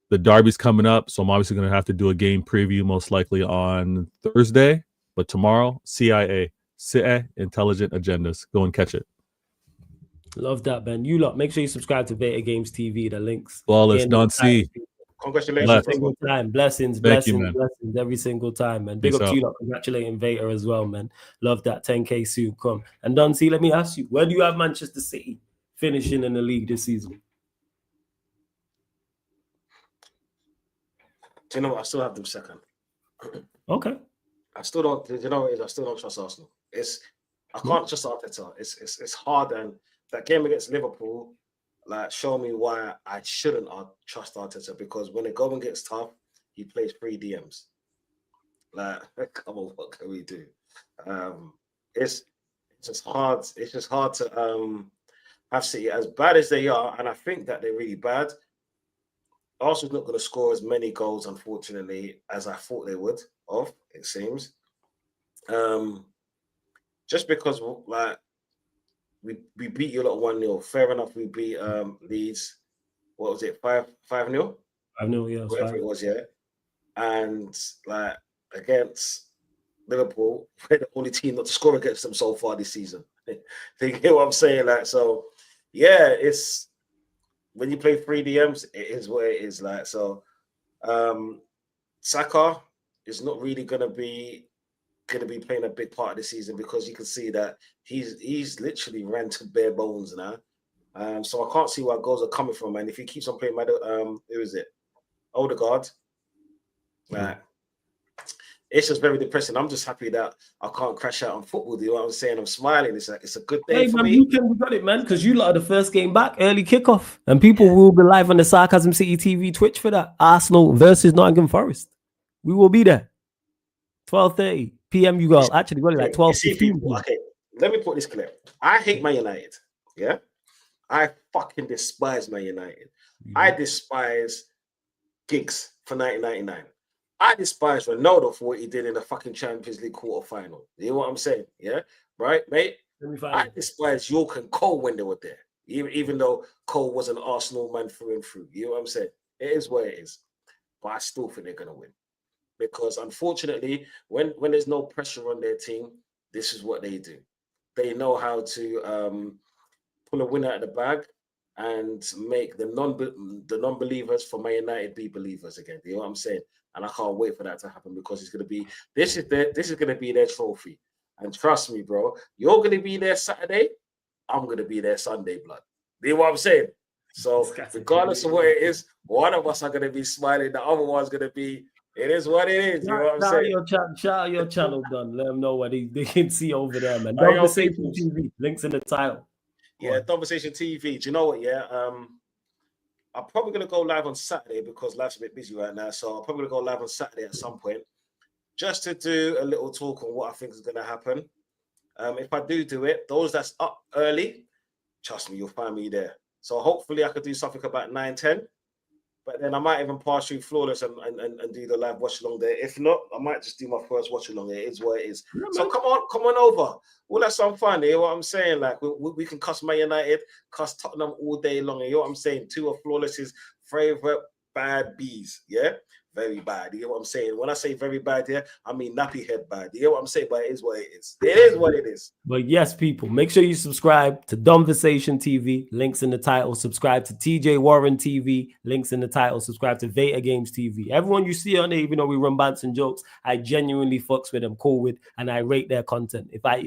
The derby's coming up, so I'm obviously going to have to do a game preview most likely on Thursday, but tomorrow, CIA, Intelligent Agendas. Go and catch it. Love that, man. You lot, make sure you subscribe to Vader Games TV. The links. Flawless, Don C. Congratulations. Every single time. Blessings every single time, man. Big Peace up out. to you lot. Congratulating Vader as well, man. Love that. 10K soon come. And Don C, let me ask you, where do you have Manchester City finishing in the league this season? Do you know what? I still have them 2nd. Okay. I still don't. You know, I still don't trust Arsenal. I can't trust Arteta. It's hard, and that game against Liverpool, like, show me why I shouldn't trust Arteta, because when the going gets tough, he plays 3 DMs. Like, come on, what can we do? It's just hard. It's just hard to have City as bad as they are, and I think that they're really bad. Arsenal's not going to score as many goals, unfortunately, as I thought they would. It seems, just because like we beat you a lot 1-0. Fair enough, we beat Leeds. What was it? 5-0? 5-0, yeah. Whatever it was, yeah. And like against Liverpool, we're the only team not to score against them so far this season. You hear what I'm saying? Like, so yeah, it's when you play 3 DMs, it is what it is. Like, so Saka is not really gonna be playing a big part of the season, because you can see that he's literally ran to bare bones now. So I can't see where goals are coming from. And if he keeps on playing, who is it? Odegaard. it's just very depressing. I'm just happy that I can't crash out on football. Do you know what I'm saying? I'm smiling. It's a good day for man, me. Weekend we got it, man, because you lot are the first game back, early kickoff, and people will be live on the Sarcasm City TV Twitch for that. Arsenal versus Nottingham Forest. We will be there. 12:30 p.m. You got actually got it like 12:15. Okay, let me put this clear. I hate Man United. Yeah, I fucking despise Man United. I despise Giggs for 1999. I despise Ronaldo for what he did in the fucking Champions League quarterfinal. You know what I'm saying? Yeah, right, mate. I despise York and Cole when they were there, even though Cole was an Arsenal man through and through. You know what I'm saying? It is what it is, but I still think they're gonna win because unfortunately, when there's no pressure on their team, this is what they do. They know how to pull a win out of the bag and make the non-believers for Man United be believers again. You know what I'm saying? And I can't wait for that to happen because it's gonna be this is gonna be their trophy. And trust me, bro, you're gonna be there Saturday. I'm gonna be there Sunday, blood. You know what I'm saying? So regardless of what it is, one of us are gonna be smiling. The other one's gonna be. It is what it is. You know what I'm saying? Shout out your channel, done. Let them know what they can see over there, man. Conversation TV. Links in the title. Yeah, Conversation TV. Do you know what? Yeah. I'm probably gonna go live on Saturday because life's a bit busy right now. So I'm probably gonna go live on Saturday at some point, just to do a little talk on what I think is gonna happen. If I do it, those that's up early, trust me, you'll find me there. So hopefully I could do something about 9-10. But then I might even pass through Flawless and do the live watch along there. If not, I might just do my first watch along there. It is what it is. Yeah, so come on over. We'll have some fun. You know what I'm saying? Like we can cuss Man United, cuss Tottenham all day long. You know what I'm saying? Two of Flawless's favorite bad bees. Yeah, very bad. You know what I'm saying? When I say very bad, yeah, I mean nappy head bad. You know what I'm saying? But it is what it is. It is what it is. But yes, people, make sure you subscribe to Conversation TV. Links in the title. Subscribe to TJ Warren TV. Links in the title. Subscribe to Veta Games TV. Everyone you see on there, even though we run bants and jokes, I genuinely fucks with them, cool with, and I rate their content. If I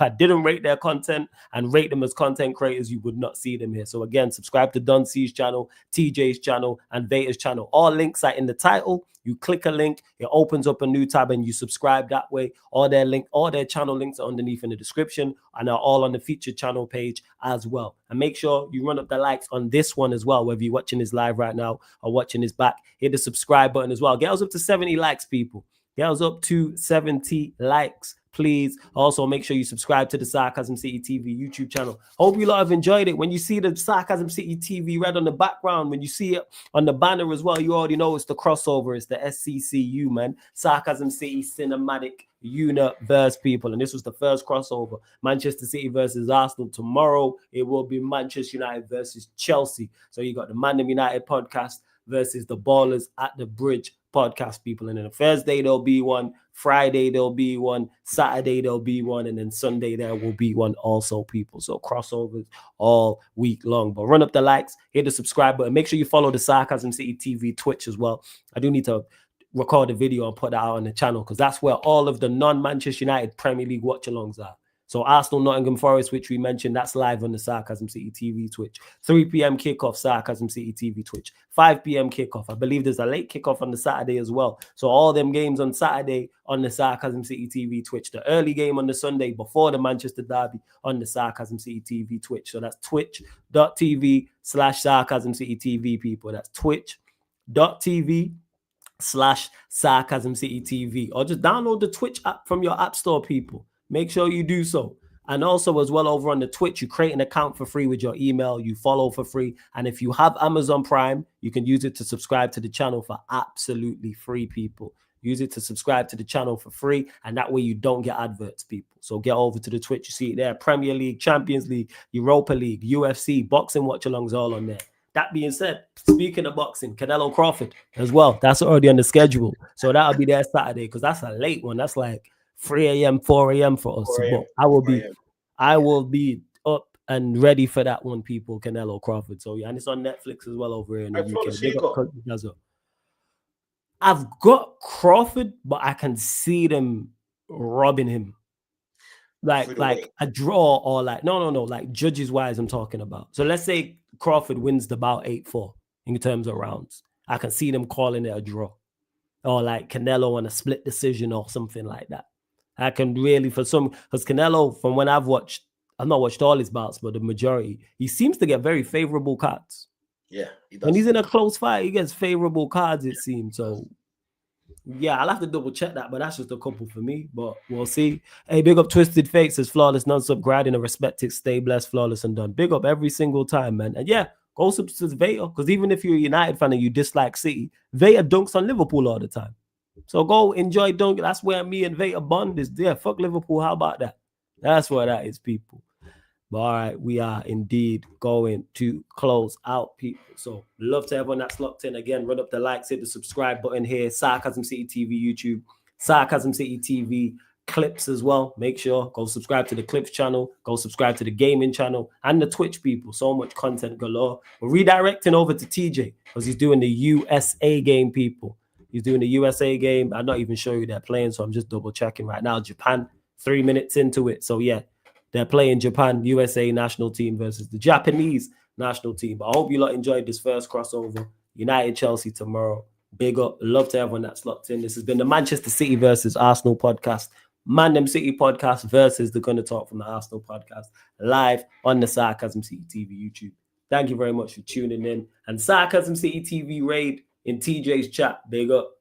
didn't rate their content and rate them as content creators, you would not see them here. So again, subscribe to Don C's channel, TJ's channel, and Veta's channel. All links are in the title. You click a link, it opens up a new tab, and you subscribe that way. All their channel links are underneath in the description and are all on the featured channel page as well. And make sure you run up the likes on this one as well, whether you're watching this live right now or watching this back. Hit the subscribe button as well. Get us up to 70 likes, people. Get us up to 70 likes, please. Also, make sure you subscribe to the Sarcasm City TV YouTube channel. Hope you lot have enjoyed it. When you see the Sarcasm City TV red on the background, when you see it on the banner as well, you already know it's the crossover. It's the SCCU, man. Sarcasm City Cinematic Universe, people. And this was the first crossover. Manchester City versus Arsenal. Tomorrow, it will be Manchester United versus Chelsea. So you got the Mandem United podcast versus the Ballers at the Bridge podcast, people. And then Thursday there'll be one, Friday there'll be one, Saturday there'll be one, and then Sunday there will be one also, people. So crossovers all week long. But run up the likes, hit the subscribe button. Make sure you follow the Sarcasm City TV Twitch as well. I do need to record a video and put that out on the channel because that's where all of the non-Manchester United Premier League watch-alongs are. So Arsenal, Nottingham Forest, which we mentioned, that's live on the Sarcasm City TV Twitch. 3 p.m. kickoff, Sarcasm City TV Twitch. 5 p.m. kickoff. I believe there's a late kickoff on the Saturday as well. So all them games on Saturday on the Sarcasm City TV Twitch. The early game on the Sunday before the Manchester Derby on the Sarcasm City TV Twitch. So that's twitch.tv/Sarcasm City TV, people. That's twitch.tv/Sarcasm City TV. Or just download the Twitch app from your app store, people. Make sure you do so. And also as well over on the Twitch, you create an account for free with your email. You follow for free. And if you have Amazon Prime, you can use it to subscribe to the channel for absolutely free, people. Use it to subscribe to the channel for free. And that way you don't get adverts, people. So get over to the Twitch. You see it there. Premier League, Champions League, Europa League, UFC, boxing watch-alongs all on there. That being said, speaking of boxing, Canelo Crawford as well. That's already on the schedule. So that'll be there Saturday because that's a late one. That's like 3 a.m., 4 a.m. for us. But I will be up and ready for that one, people. Canelo Crawford. So yeah, and it's on Netflix as well over here in the UK. I've got Crawford, but I can see them robbing him. Like a draw or like no, like judges wise I'm talking about. So let's say Crawford wins the bout 8-4 in terms of rounds. I can see them calling it a draw. or like Canelo on a split decision or something like that. I can really, for some, because Canelo, from when I've not watched all his bouts, but the majority, he seems to get very favorable cards. Yeah, he does. When he's in a close fight, he gets favorable cards, it seems. So, yeah, I'll have to double check that, but that's just a couple for me. But we'll see. Hey, big up Twisted Fakes as flawless, non-sub grad in a respected, stay blessed, flawless, and done. Big up every single time, man. And yeah, go subscribe to Vader, because even if you're a United fan and you dislike City, Vader dunks on Liverpool all the time. So go enjoy dunk. That's where me and Vader bond is there. Fuck Liverpool. How about that? That's what that is, people. But all right, we are indeed going to close out, people. So love to everyone that's locked in. Again, run up the likes, hit the subscribe button here. Sarcasm City TV YouTube, Sarcasm City TV clips as well. Make sure go subscribe to the clips channel, go subscribe to the gaming channel and the Twitch, people. So much content galore. We're redirecting over to TJ because he's doing the USA game, people. He's doing the USA game. I'm not even sure who they're playing, so I'm just double checking right now. Japan, 3 minutes into it. So yeah, they're playing Japan USA national team versus the Japanese national team. But I hope you lot enjoyed this first crossover. United Chelsea tomorrow. Big up. Love to everyone that's locked in. This has been the Manchester City versus Arsenal podcast. Man Them City podcast versus the Gonna Talk from the Arsenal podcast. Live on the Sarcasm City TV YouTube. Thank you very much for tuning in. And Sarcasm City TV raid in TJ's chat. Big up.